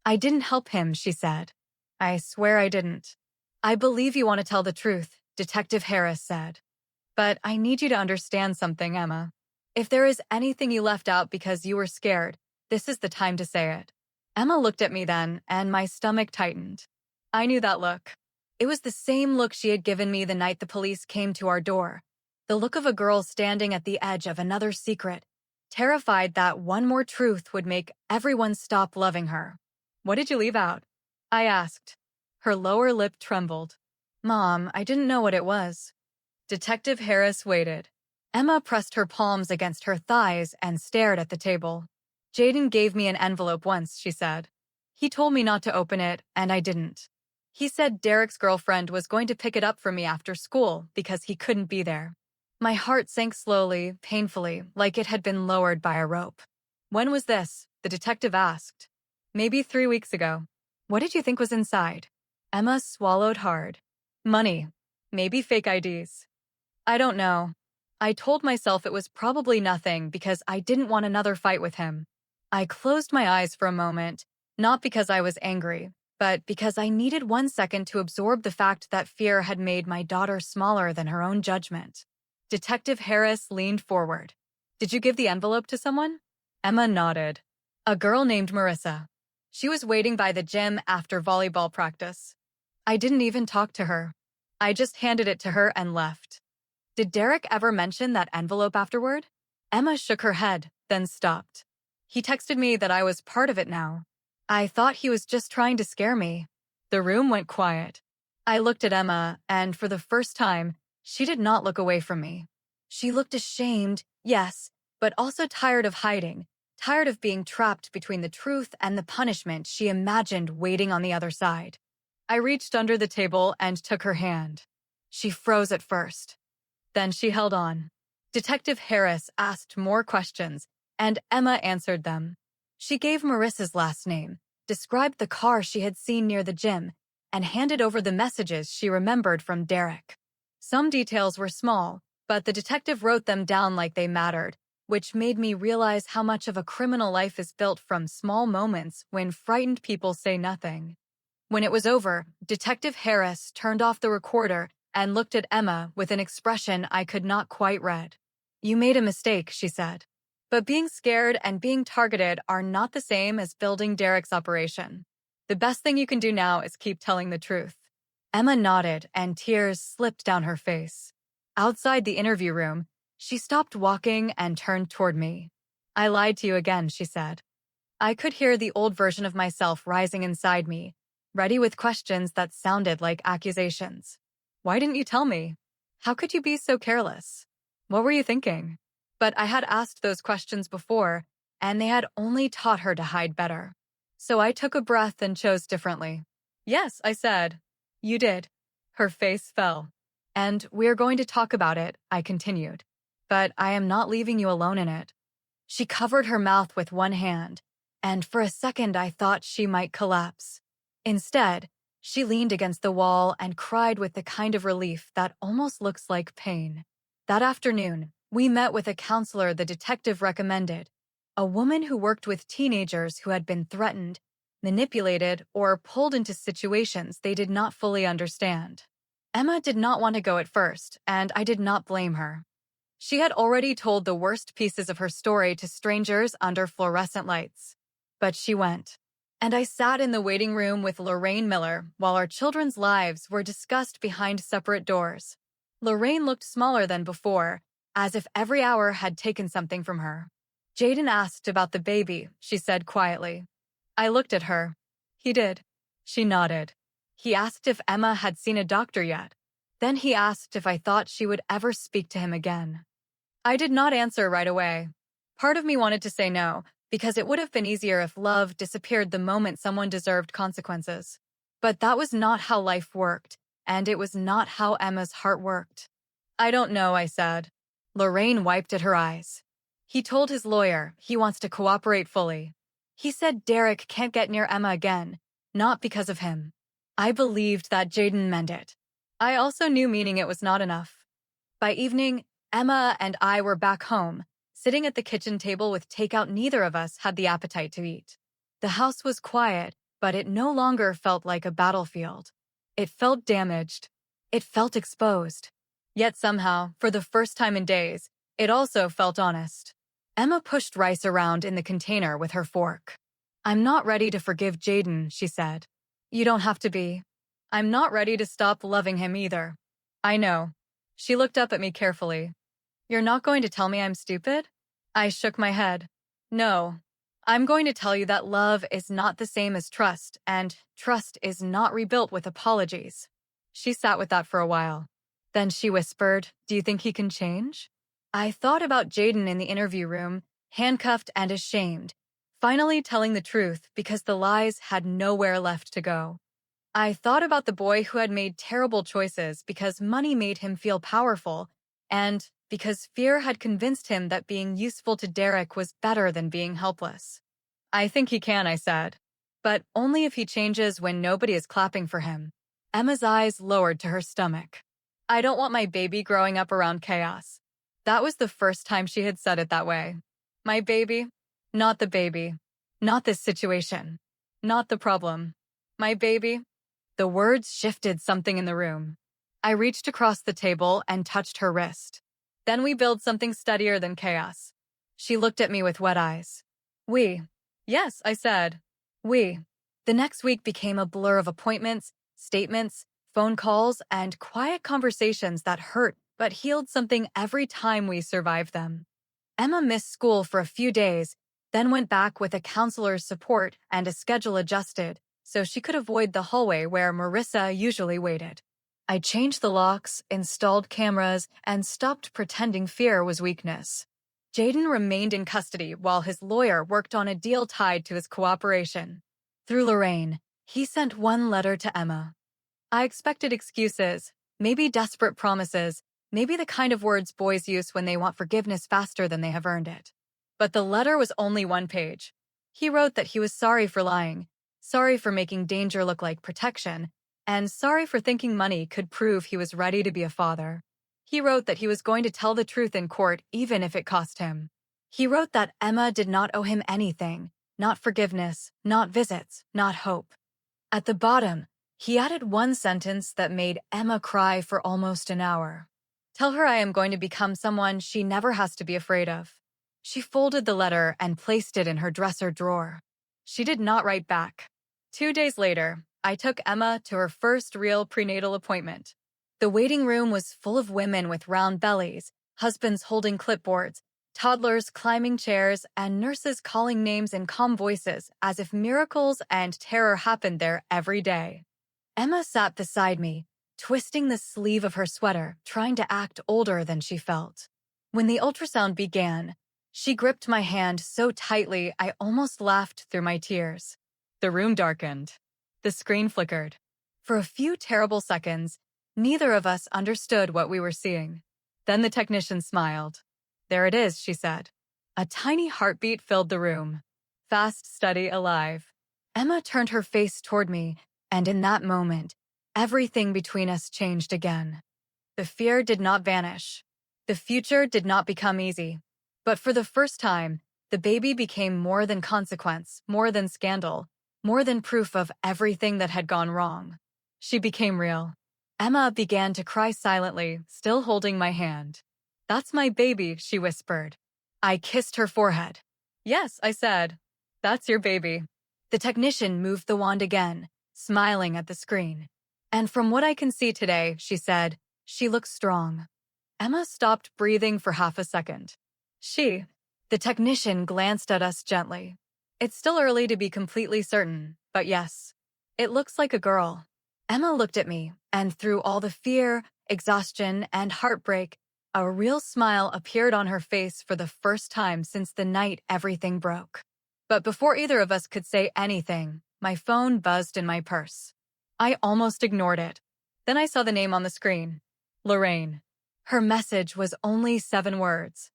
"I didn't help him," she said. "I swear I didn't." "I believe you want to tell the truth," Detective Harris said. "But I need you to understand something, Emma. If there is anything you left out because you were scared, this is the time to say it." Emma looked at me then, and my stomach tightened. I knew that look. It was the same look she had given me the night the police came to our door. The look of a girl standing at the edge of another secret, terrified that one more truth would make everyone stop loving her. "What did you leave out?" I asked. Her lower lip trembled. "Mom, I didn't know what it was." Detective Harris waited. Emma pressed her palms against her thighs and stared at the table. "Jaden gave me an envelope once," she said. "He told me not to open it, and I didn't. He said Derek's girlfriend was going to pick it up for me after school because he couldn't be there." My heart sank slowly, painfully, like it had been lowered by a rope. "When was this?" the detective asked. "Maybe 3 weeks ago." "What did you think was inside?" Emma swallowed hard. "Money. Maybe fake IDs. I don't know. I told myself it was probably nothing because I didn't want another fight with him." I closed my eyes for a moment, not because I was angry, but because I needed 1 second to absorb the fact that fear had made my daughter smaller than her own judgment. Detective Harris leaned forward. "Did you give the envelope to someone?" Emma nodded. "A girl named Marissa. She was waiting by the gym after volleyball practice. I didn't even talk to her. I just handed it to her and left." "Did Derek ever mention that envelope afterward?" Emma shook her head, then stopped. "He texted me that I was part of it now. I thought he was just trying to scare me." The room went quiet. I looked at Emma, and for the first time, she did not look away from me. She looked ashamed, yes, but also tired of hiding, tired of being trapped between the truth and the punishment she imagined waiting on the other side. I reached under the table and took her hand. She froze at first. Then she held on. Detective Harris asked more questions, and Emma answered them. She gave Marissa's last name, described the car she had seen near the gym, and handed over the messages she remembered from Derek. Some details were small, but the detective wrote them down like they mattered, which made me realize how much of a criminal life is built from small moments when frightened people say nothing. When it was over, Detective Harris turned off the recorder and looked at Emma with an expression I could not quite read. "You made a mistake," she said. "But being scared and being targeted are not the same as building Derek's operation. The best thing you can do now is keep telling the truth." Emma nodded, and tears slipped down her face. Outside the interview room, she stopped walking and turned toward me. "I lied to you again," she said. I could hear the old version of myself rising inside me, ready with questions that sounded like accusations. "Why didn't you tell me? How could you be so careless? What were you thinking?" But I had asked those questions before, and they had only taught her to hide better. So I took a breath and chose differently. "Yes," I said. "You did." Her face fell. And we are going to talk about it, I continued. But I am not leaving you alone in it. She covered her mouth with one hand, and for a second I thought she might collapse. Instead, she leaned against the wall and cried with the kind of relief that almost looks like pain. That afternoon, we met with a counselor the detective recommended, a woman who worked with teenagers who had been threatened, manipulated, or pulled into situations they did not fully understand. Emma did not want to go at first, and I did not blame her. She had already told the worst pieces of her story to strangers under fluorescent lights. But she went. And I sat in the waiting room with Lorraine Miller while our children's lives were discussed behind separate doors. Lorraine looked smaller than before, as if every hour had taken something from her. Jaden asked about the baby, she said quietly. I looked at her. He did. She nodded. He asked if Emma had seen a doctor yet. Then he asked if I thought she would ever speak to him again. I did not answer right away. Part of me wanted to say no, because it would have been easier if love disappeared the moment someone deserved consequences. But that was not how life worked, and it was not how Emma's heart worked. I don't know, I said. Lorraine wiped at her eyes. He told his lawyer he wants to cooperate fully. He said Derek can't get near Emma again, not because of him. I believed that Jaden meant it. I also knew meaning it was not enough. By evening, Emma and I were back home, sitting at the kitchen table with takeout neither of us had the appetite to eat. The house was quiet, but it no longer felt like a battlefield. It felt damaged. It felt exposed. Yet somehow, for the first time in days, it also felt honest. Emma pushed rice around in the container with her fork. I'm not ready to forgive Jaden, she said. You don't have to be. I'm not ready to stop loving him either. I know. She looked up at me carefully. You're not going to tell me I'm stupid? I shook my head. No. I'm going to tell you that love is not the same as trust, and trust is not rebuilt with apologies. She sat with that for a while. Then she whispered, Do you think he can change? I thought about Jaden in the interview room, handcuffed and ashamed, finally telling the truth because the lies had nowhere left to go. I thought about the boy who had made terrible choices because money made him feel powerful, and because fear had convinced him that being useful to Derek was better than being helpless. I think he can, I said. But only if he changes when nobody is clapping for him. Emma's eyes lowered to her stomach. I don't want my baby growing up around chaos. That was the first time she had said it that way. My baby? Not the baby. Not this situation. Not the problem. My baby? The words shifted something in the room. I reached across the table and touched her wrist. Then we build something steadier than chaos. She looked at me with wet eyes. We. Yes, I said. We. The next week became a blur of appointments, statements, phone calls, and quiet conversations that hurt but healed something every time we survived them. Emma missed school for a few days, then went back with a counselor's support and a schedule adjusted so she could avoid the hallway where Marissa usually waited. I changed the locks, installed cameras, and stopped pretending fear was weakness. Jaden remained in custody while his lawyer worked on a deal tied to his cooperation. Through Lorraine, he sent one letter to Emma. I expected excuses, maybe desperate promises, maybe the kind of words boys use when they want forgiveness faster than they have earned it. But the letter was only one page. He wrote that he was sorry for lying, sorry for making danger look like protection, and sorry for thinking money could prove he was ready to be a father. He wrote that he was going to tell the truth in court even if it cost him. He wrote that Emma did not owe him anything, not forgiveness, not visits, not hope. At the bottom, he added one sentence that made Emma cry for almost an hour. Tell her I am going to become someone she never has to be afraid of. She folded the letter and placed it in her dresser drawer. She did not write back. 2 days later, I took Emma to her first real prenatal appointment. The waiting room was full of women with round bellies, husbands holding clipboards, toddlers climbing chairs, and nurses calling names in calm voices as if miracles and terror happened there every day. Emma sat beside me, twisting the sleeve of her sweater, trying to act older than she felt. When the ultrasound began, she gripped my hand so tightly I almost laughed through my tears. The room darkened. The screen flickered. For a few terrible seconds, Neither of us understood what we were seeing. Then the technician smiled. "There it is," she said. A tiny heartbeat filled the room. Fast, steady, alive. Emma turned her face toward me, and in that moment, everything between us changed again. The fear did not vanish. The future did not become easy. But for the first time, the baby became more than consequence, more than scandal, more than proof of everything that had gone wrong. She became real. Emma began to cry silently, still holding my hand. "That's my baby," she whispered. I kissed her forehead. "Yes," I said. "That's your baby." The technician moved the wand again, smiling at the screen. "And from what I can see today," she said, "she looks strong." Emma stopped breathing for half a second. The technician glanced at us gently. "It's still early to be completely certain, but yes, it looks like a girl." Emma looked at me, and through all the fear, exhaustion, and heartbreak, a real smile appeared on her face for the first time since the night everything broke. But before either of us could say anything, my phone buzzed in my purse. I almost ignored it. Then I saw the name on the screen. Lorraine. Her message was only 7 words.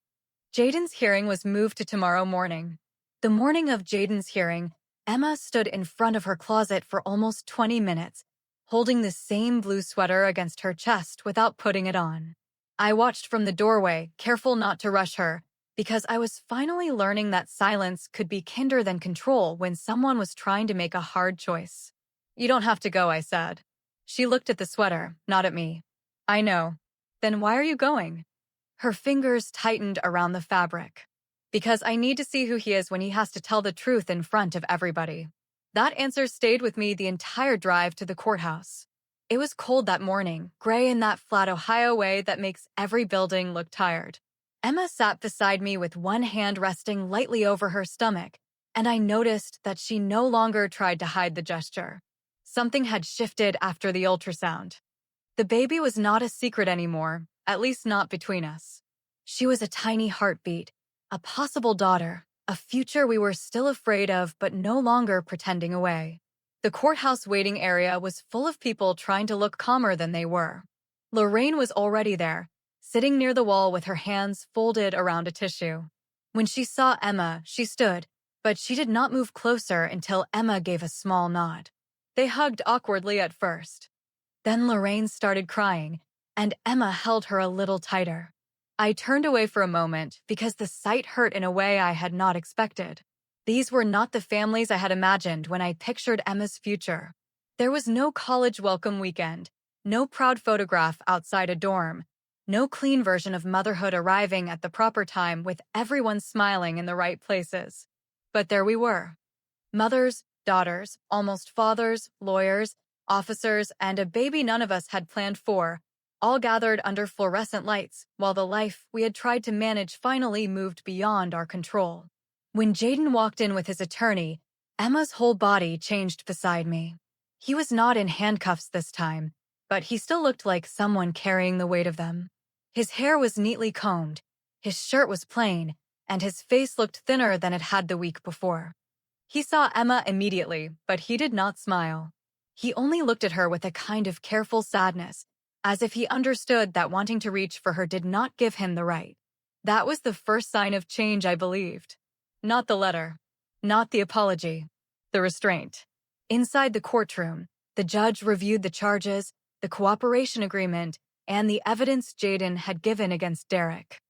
Jaden's hearing was moved to tomorrow morning. The morning of Jaden's hearing, Emma stood in front of her closet for almost 20 minutes, holding the same blue sweater against her chest without putting it on. I watched from the doorway, careful not to rush her, because I was finally learning that silence could be kinder than control when someone was trying to make a hard choice. "You don't have to go," I said. She looked at the sweater, not at me. "I know." "Then why are you going?" Her fingers tightened around the fabric. "Because I need to see who he is when he has to tell the truth in front of everybody." That answer stayed with me the entire drive to the courthouse. It was cold that morning, gray in that flat Ohio way that makes every building look tired. Emma sat beside me with one hand resting lightly over her stomach, and I noticed that she no longer tried to hide the gesture. Something had shifted after the ultrasound. The baby was not a secret anymore, at least not between us. She was a tiny heartbeat, a possible daughter, a future we were still afraid of but no longer pretending away. The courthouse waiting area was full of people trying to look calmer than they were. Lorraine was already there, sitting near the wall with her hands folded around a tissue. When she saw Emma, she stood, but she did not move closer until Emma gave a small nod. They hugged awkwardly at first. Then Lorraine started crying, and Emma held her a little tighter. I turned away for a moment because the sight hurt in a way I had not expected. These were not the families I had imagined when I pictured Emma's future. There was no college welcome weekend, no proud photograph outside a dorm, no clean version of motherhood arriving at the proper time with everyone smiling in the right places. But there we were. Mothers, daughters, almost fathers, lawyers, officers, and a baby none of us had planned for, all gathered under fluorescent lights, while the life we had tried to manage finally moved beyond our control. When Jaden walked in with his attorney, Emma's whole body changed beside me. He was not in handcuffs this time, but he still looked like someone carrying the weight of them. His hair was neatly combed, his shirt was plain, and his face looked thinner than it had the week before. He saw Emma immediately, but he did not smile. He only looked at her with a kind of careful sadness, as if he understood that wanting to reach for her did not give him the right. That was the first sign of change I believed. Not the letter. Not the apology. The restraint. Inside the courtroom, the judge reviewed the charges, the cooperation agreement, and the evidence Jaden had given against Derek.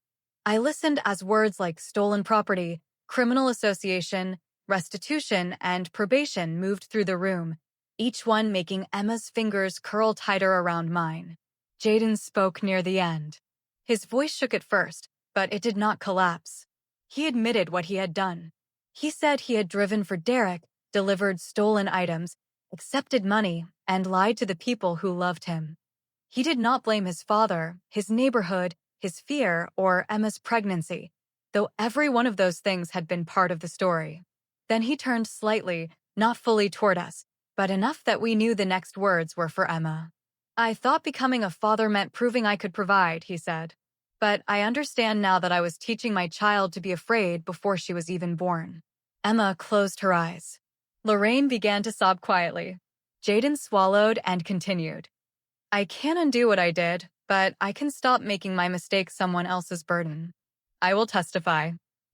I listened as words like stolen property, criminal association, restitution, and probation moved through the room, each one making Emma's fingers curl tighter around mine. Jaden spoke near the end. His voice shook at first, but it did not collapse. He admitted what he had done. He said he had driven for Derek, delivered stolen items, accepted money, and lied to the people who loved him. He did not blame his father, his neighborhood, his fear, or Emma's pregnancy, though every one of those things had been part of the story. Then he turned slightly, not fully toward us, but enough that we knew the next words were for Emma. "I thought becoming a father meant proving I could provide," he said. "But I understand now that I was teaching my child to be afraid before she was even born." Emma closed her eyes. Lorraine began to sob quietly. Jaden swallowed and continued. I can't undo what I did, but I can stop making my mistakes someone else's burden. I will testify.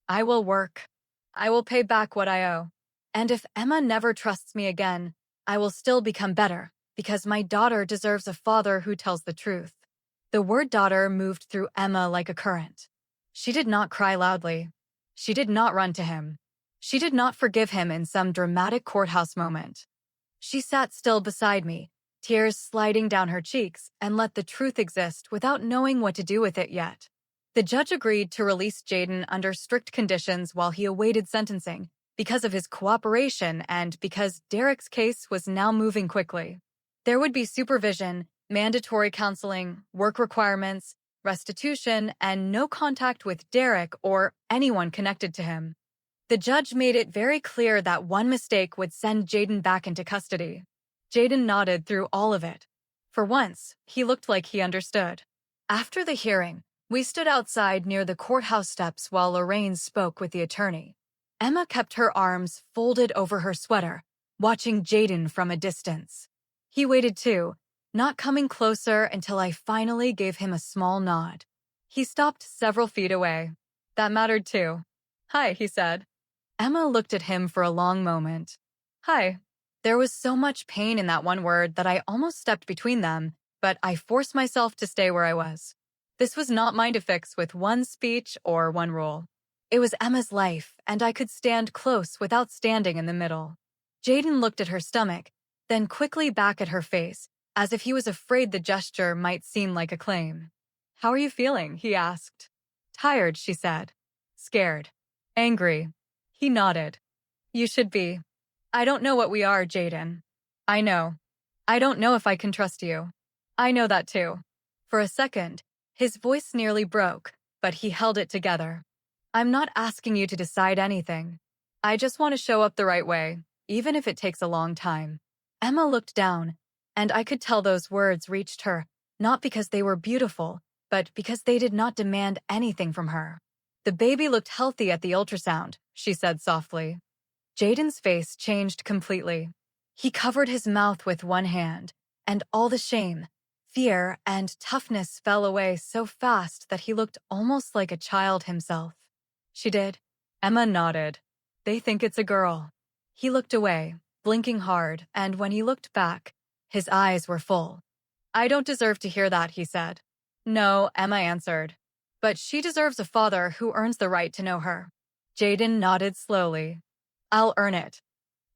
I will work. I will pay back what I owe. And if Emma never trusts me again, I will still become better, because my daughter deserves a father who tells the truth. The word daughter moved through Emma like a current. She did not cry loudly. She did not run to him. She did not forgive him in some dramatic courthouse moment. She sat still beside me, tears sliding down her cheeks, and let the truth exist without knowing what to do with it yet. The judge agreed to release Jaden under strict conditions while he awaited sentencing, because of his cooperation and because Derek's case was now moving quickly. There would be supervision, mandatory counseling, work requirements, restitution, and no contact with Derek or anyone connected to him. The judge made it very clear that one mistake would send Jaden back into custody. Jaden nodded through all of it. For once, he looked like he understood. After the hearing, we stood outside near the courthouse steps while Lorraine spoke with the attorney. Emma kept her arms folded over her sweater, watching Jaden from a distance. He waited too, not coming closer until I finally gave him a small nod. He stopped several feet away. That mattered too. "Hi," he said. Emma looked at him for a long moment. "Hi." There was so much pain in that one word that I almost stepped between them, but I forced myself to stay where I was. This was not mine to fix with one speech or one rule. It was Emma's life, and I could stand close without standing in the middle. Jaden looked at her stomach, then quickly back at her face, as if he was afraid the gesture might seem like a claim. "How are you feeling?" he asked. "Tired," she said. "Scared. Angry." He nodded. "You should be. I don't know what we are, Jaden. I know. I don't know if I can trust you. I know that too." For a second, his voice nearly broke, but he held it together. "I'm not asking you to decide anything. I just want to show up the right way, even if it takes a long time." Emma looked down, and I could tell those words reached her, not because they were beautiful, but because they did not demand anything from her. "The baby looked healthy at the ultrasound," she said softly. Jaden's face changed completely. He covered his mouth with one hand, and all the shame, fear, and toughness fell away so fast that he looked almost like a child himself. "She did?" Emma nodded. "They think it's a girl." He looked away, blinking hard, and when he looked back, his eyes were full. "I don't deserve to hear that," he said. "No," Emma answered. "But she deserves a father who earns the right to know her." Jaden nodded slowly. "I'll earn it."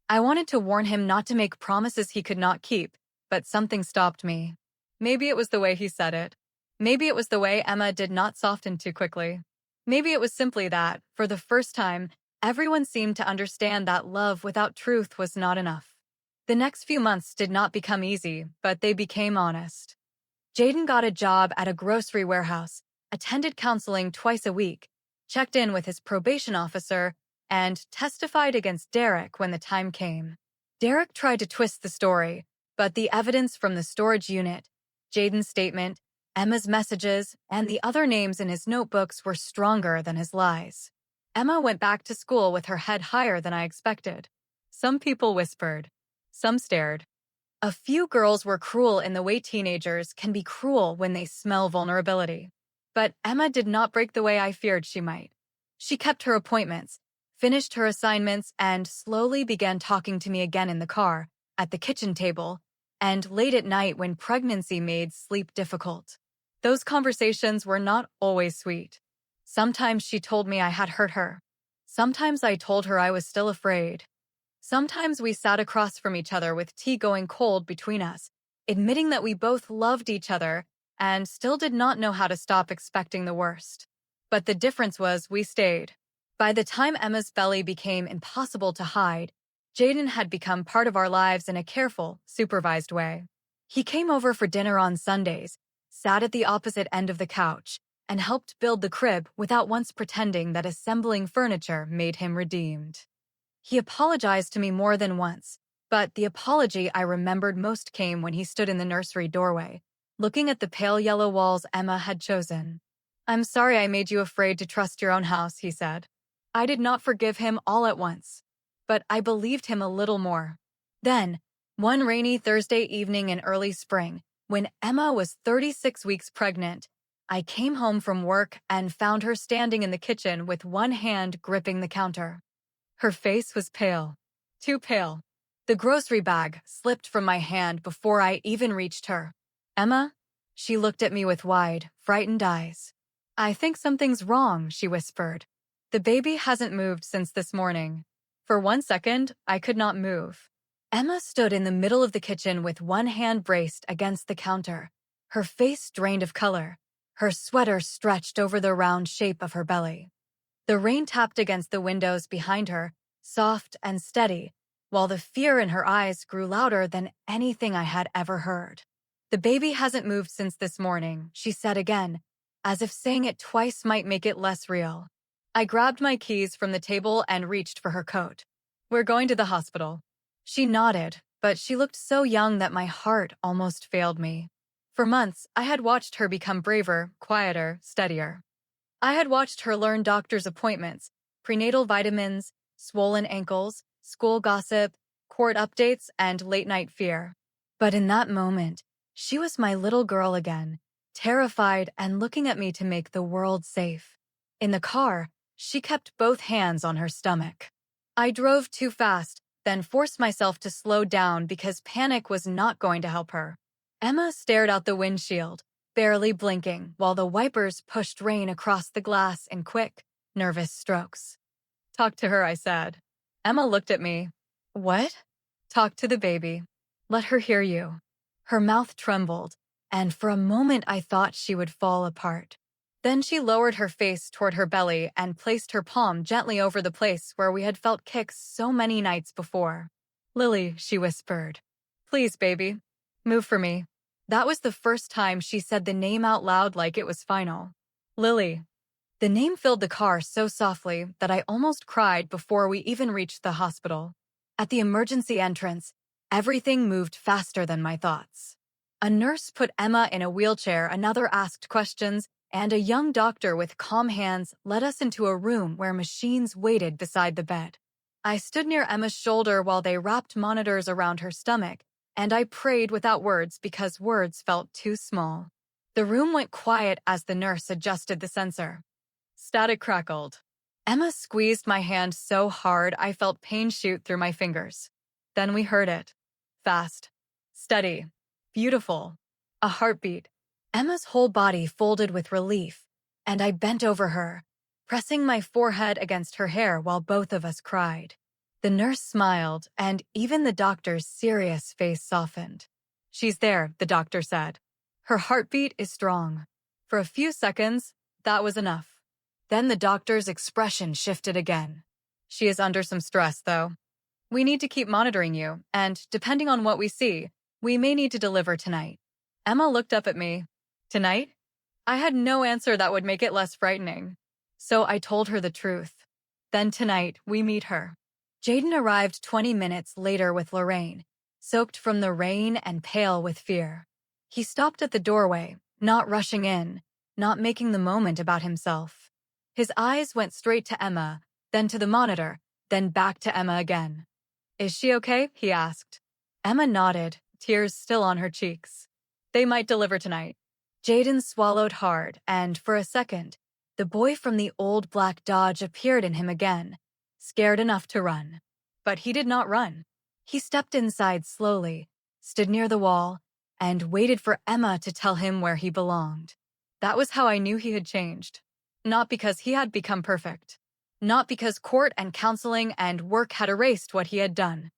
I wanted to warn him not to make promises he could not keep, but something stopped me. Maybe it was the way he said it. Maybe it was the way Emma did not soften too quickly. Maybe it was simply that, for the first time, everyone seemed to understand that love without truth was not enough. The next few months did not become easy, but they became honest. Jaden got a job at a grocery warehouse, attended counseling twice a week, checked in with his probation officer, and testified against Derek when the time came. Derek tried to twist the story, but the evidence from the storage unit, Jaden's statement, Emma's messages, and the other names in his notebooks were stronger than his lies. Emma went back to school with her head higher than I expected. Some people whispered. Some stared. A few girls were cruel in the way teenagers can be cruel when they smell vulnerability. But Emma did not break the way I feared she might. She kept her appointments, finished her assignments, and slowly began talking to me again in the car, at the kitchen table, and late at night when pregnancy made sleep difficult. Those conversations were not always sweet. Sometimes she told me I had hurt her. Sometimes I told her I was still afraid. Sometimes we sat across from each other with tea going cold between us, admitting that we both loved each other and still did not know how to stop expecting the worst. But the difference was we stayed. By the time Emma's belly became impossible to hide, Jaden had become part of our lives in a careful, supervised way. He came over for dinner on Sundays, sat at the opposite end of the couch, and helped build the crib without once pretending that assembling furniture made him redeemed. He apologized to me more than once, but the apology I remembered most came when he stood in the nursery doorway, looking at the pale yellow walls Emma had chosen. "I'm sorry I made you afraid to trust your own house," he said. I did not forgive him all at once, but I believed him a little more. Then, one rainy Thursday evening in early spring, When Emma was 36 weeks pregnant, I came home from work and found her standing in the kitchen with one hand gripping the counter. Her face was pale, too pale. The grocery bag slipped from my hand before I even reached her. "Emma?" She looked at me with wide, frightened eyes. "I think something's wrong," she whispered. "The baby hasn't moved since this morning." For 1 second, I could not move. Emma stood in the middle of the kitchen with one hand braced against the counter, her face drained of color, her sweater stretched over the round shape of her belly. The rain tapped against the windows behind her, soft and steady, while the fear in her eyes grew louder than anything I had ever heard. "The baby hasn't moved since this morning," she said again, as if saying it twice might make it less real. I grabbed my keys from the table and reached for her coat. "We're going to the hospital." She nodded, but she looked so young that my heart almost failed me. For months, I had watched her become braver, quieter, steadier. I had watched her learn doctor's appointments, prenatal vitamins, swollen ankles, school gossip, court updates, and late-night fear. But in that moment, she was my little girl again, terrified and looking at me to make the world safe. In the car, she kept both hands on her stomach. I drove too fast, then forced myself to slow down because panic was not going to help her. Emma stared out the windshield, barely blinking, while the wipers pushed rain across the glass in quick, nervous strokes. "Talk to her," I said. Emma looked at me. "What?" "Talk to the baby. Let her hear you." Her mouth trembled, and for a moment I thought she would fall apart. Then she lowered her face toward her belly and placed her palm gently over the place where we had felt kicks so many nights before. "Lily," she whispered. "Please, baby. Move for me." That was the first time she said the name out loud like it was final. Lily. The name filled the car so softly that I almost cried before we even reached the hospital. At the emergency entrance, everything moved faster than my thoughts. A nurse put Emma in a wheelchair, another asked questions, and a young doctor with calm hands led us into a room where machines waited beside the bed. I stood near Emma's shoulder while they wrapped monitors around her stomach, and I prayed without words because words felt too small. The room went quiet as the nurse adjusted the sensor. Static crackled. Emma squeezed my hand so hard I felt pain shoot through my fingers. Then we heard it. Fast. Steady. Beautiful. A heartbeat. Emma's whole body folded with relief, and I bent over her, pressing my forehead against her hair while both of us cried. The nurse smiled, and even the doctor's serious face softened. "She's there," the doctor said. "Her heartbeat is strong." For a few seconds, that was enough. Then the doctor's expression shifted again. "She is under some stress, though. We need to keep monitoring you, and depending on what we see, we may need to deliver tonight." Emma looked up at me. "Tonight?" I had no answer that would make it less frightening. So I told her the truth. Then tonight, we meet her. Jaden arrived 20 minutes later with Lorraine, soaked from the rain and pale with fear. He stopped at the doorway, not rushing in, not making the moment about himself. His eyes went straight to Emma, then to the monitor, then back to Emma again. "Is she okay?" he asked. Emma nodded, tears still on her cheeks. "They might deliver tonight." Jaden swallowed hard, and for a second, the boy from the old black Dodge appeared in him again, scared enough to run. But he did not run. He stepped inside slowly, stood near the wall, and waited for Emma to tell him where he belonged. That was how I knew he had changed. Not because he had become perfect. Not because court and counseling and work had erased what he had done.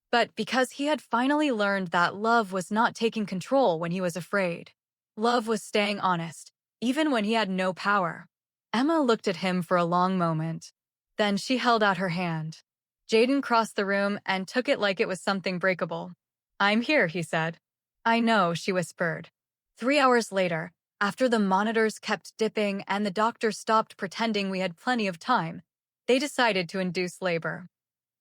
But because he had finally learned that love was not taking control when he was afraid. Love was staying honest, even when he had no power. Emma looked at him for a long moment. Then she held out her hand. Jaden crossed the room and took it like it was something breakable. "I'm here," he said. "I know," she whispered. 3 hours later, after the monitors kept dipping and the doctor stopped pretending we had plenty of time, they decided to induce labor.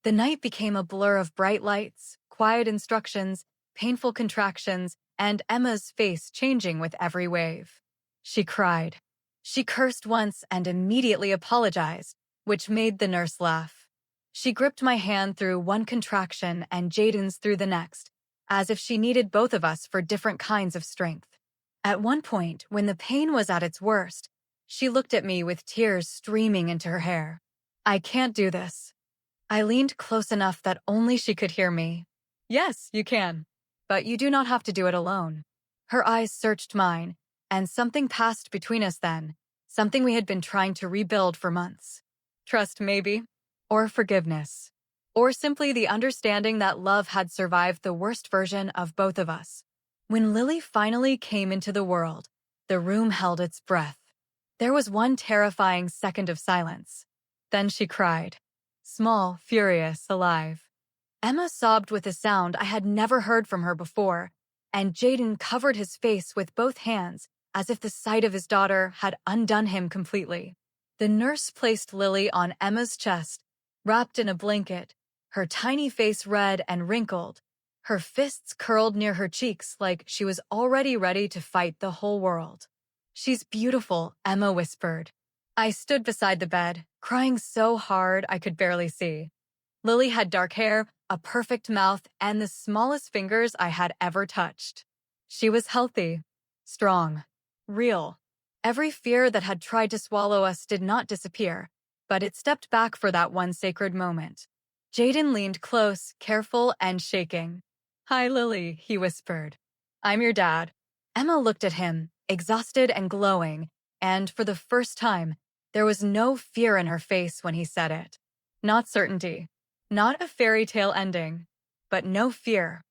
The night became a blur of bright lights, quiet instructions, painful contractions, and Emma's face changing with every wave. She cried. She cursed once and immediately apologized, which made the nurse laugh. She gripped my hand through one contraction and Jaden's through the next, as if she needed both of us for different kinds of strength. At one point, when the pain was at its worst, she looked at me with tears streaming into her hair. "I can't do this." I leaned close enough that only she could hear me. "Yes, you can. But you do not have to do it alone." Her eyes searched mine, and something passed between us then, something we had been trying to rebuild for months. Trust, maybe. Or forgiveness. Or simply the understanding that love had survived the worst version of both of us. When Lily finally came into the world, the room held its breath. There was one terrifying second of silence. Then she cried. Small, furious, alive. Emma sobbed with a sound I had never heard from her before, and Jaden covered his face with both hands as if the sight of his daughter had undone him completely. The nurse placed Lily on Emma's chest, wrapped in a blanket, her tiny face red and wrinkled, her fists curled near her cheeks like she was already ready to fight the whole world. "She's beautiful," Emma whispered. I stood beside the bed, crying so hard I could barely see. Lily had dark hair, a perfect mouth, and the smallest fingers I had ever touched. She was healthy, strong, real. Every fear that had tried to swallow us did not disappear, but it stepped back for that one sacred moment. Jaden leaned close, careful and shaking. "Hi, Lily," he whispered. "I'm your dad." Emma looked at him, exhausted and glowing, and for the first time, there was no fear in her face when he said it. Not certainty. Not a fairy tale ending, but no fear.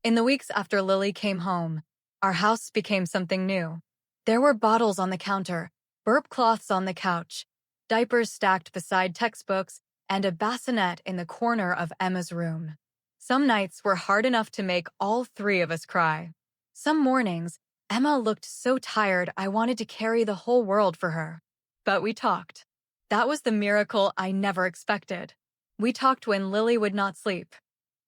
In the weeks after Lily came home, our house became something new. There were bottles on the counter, burp cloths on the couch, diapers stacked beside textbooks, and a bassinet in the corner of Emma's room. Some nights were hard enough to make all three of us cry. Some mornings, Emma looked so tired I wanted to carry the whole world for her. But we talked. That was the miracle I never expected. We talked when Lily would not sleep.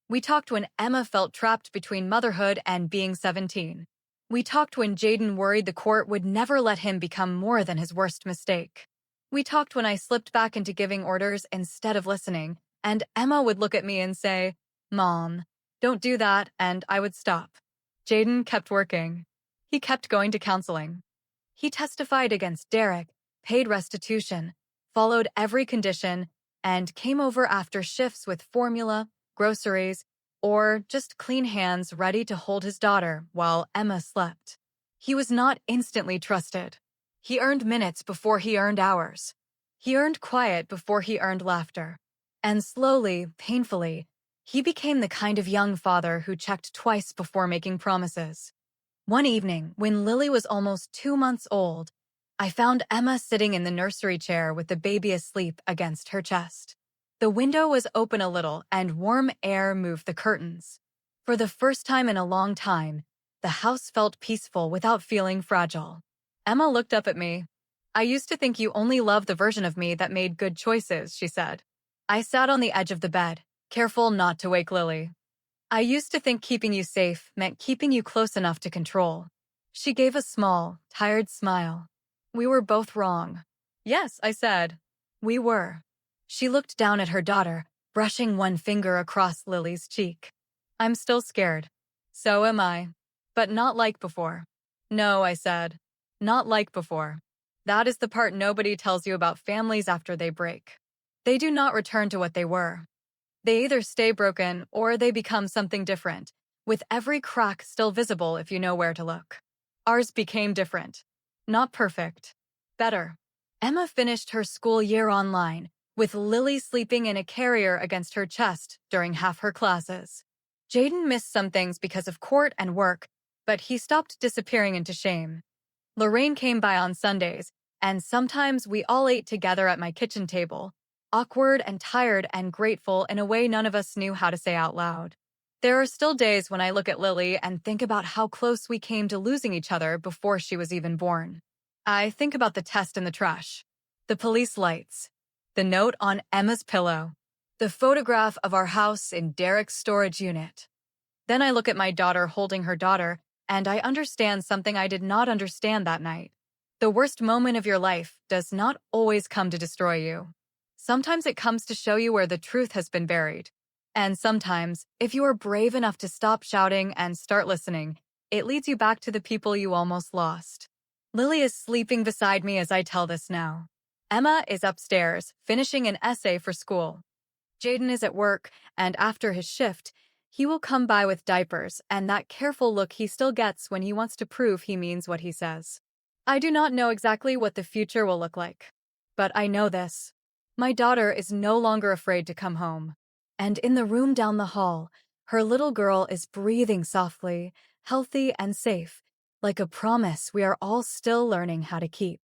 We talked when Emma felt trapped between motherhood and being 17. We talked when Jaden worried the court would never let him become more than his worst mistake. We talked when I slipped back into giving orders instead of listening, and Emma would look at me and say, "Mom, don't do that," and I would stop. Jaden kept working. He kept going to counseling. He testified against Derek, paid restitution, followed every condition, and came over after shifts with formula, groceries, or just clean hands ready to hold his daughter while Emma slept. He was not instantly trusted. He earned minutes before he earned hours. He earned quiet before he earned laughter. And slowly, painfully, he became the kind of young father who checked twice before making promises. One evening, when Lily was almost 2 months old, I found Emma sitting in the nursery chair with the baby asleep against her chest. The window was open a little and warm air moved the curtains. For the first time in a long time, the house felt peaceful without feeling fragile. Emma looked up at me. "I used to think you only loved the version of me that made good choices," she said. I sat on the edge of the bed, careful not to wake Lily. "I used to think keeping you safe meant keeping you close enough to control." She gave a small, tired smile. "We were both wrong." "Yes," I said. "We were." She looked down at her daughter, brushing one finger across Lily's cheek. "I'm still scared." "So am I. But not like before." "No," I said. "Not like before." That is the part nobody tells you about families after they break. They do not return to what they were. They either stay broken or they become something different, with every crack still visible if you know where to look. Ours became different. Not perfect. Better. Emma finished her school year online, with Lily sleeping in a carrier against her chest during half her classes. Jaden missed some things because of court and work, but he stopped disappearing into shame. Lorraine came by on Sundays, and sometimes we all ate together at my kitchen table, awkward and tired and grateful in a way none of us knew how to say out loud. There are still days when I look at Lily and think about how close we came to losing each other before she was even born. I think about the test in the trash, the police lights, the note on Emma's pillow, the photograph of our house in Derek's storage unit. Then I look at my daughter holding her daughter, and I understand something I did not understand that night. The worst moment of your life does not always come to destroy you. Sometimes it comes to show you where the truth has been buried. And sometimes, if you are brave enough to stop shouting and start listening, it leads you back to the people you almost lost. Lily is sleeping beside me as I tell this now. Emma is upstairs, finishing an essay for school. Jaden is at work, and after his shift, he will come by with diapers and that careful look he still gets when he wants to prove he means what he says. I do not know exactly what the future will look like, but I know this. My daughter is no longer afraid to come home. And in the room down the hall, her little girl is breathing softly, healthy and safe, like a promise we are all still learning how to keep.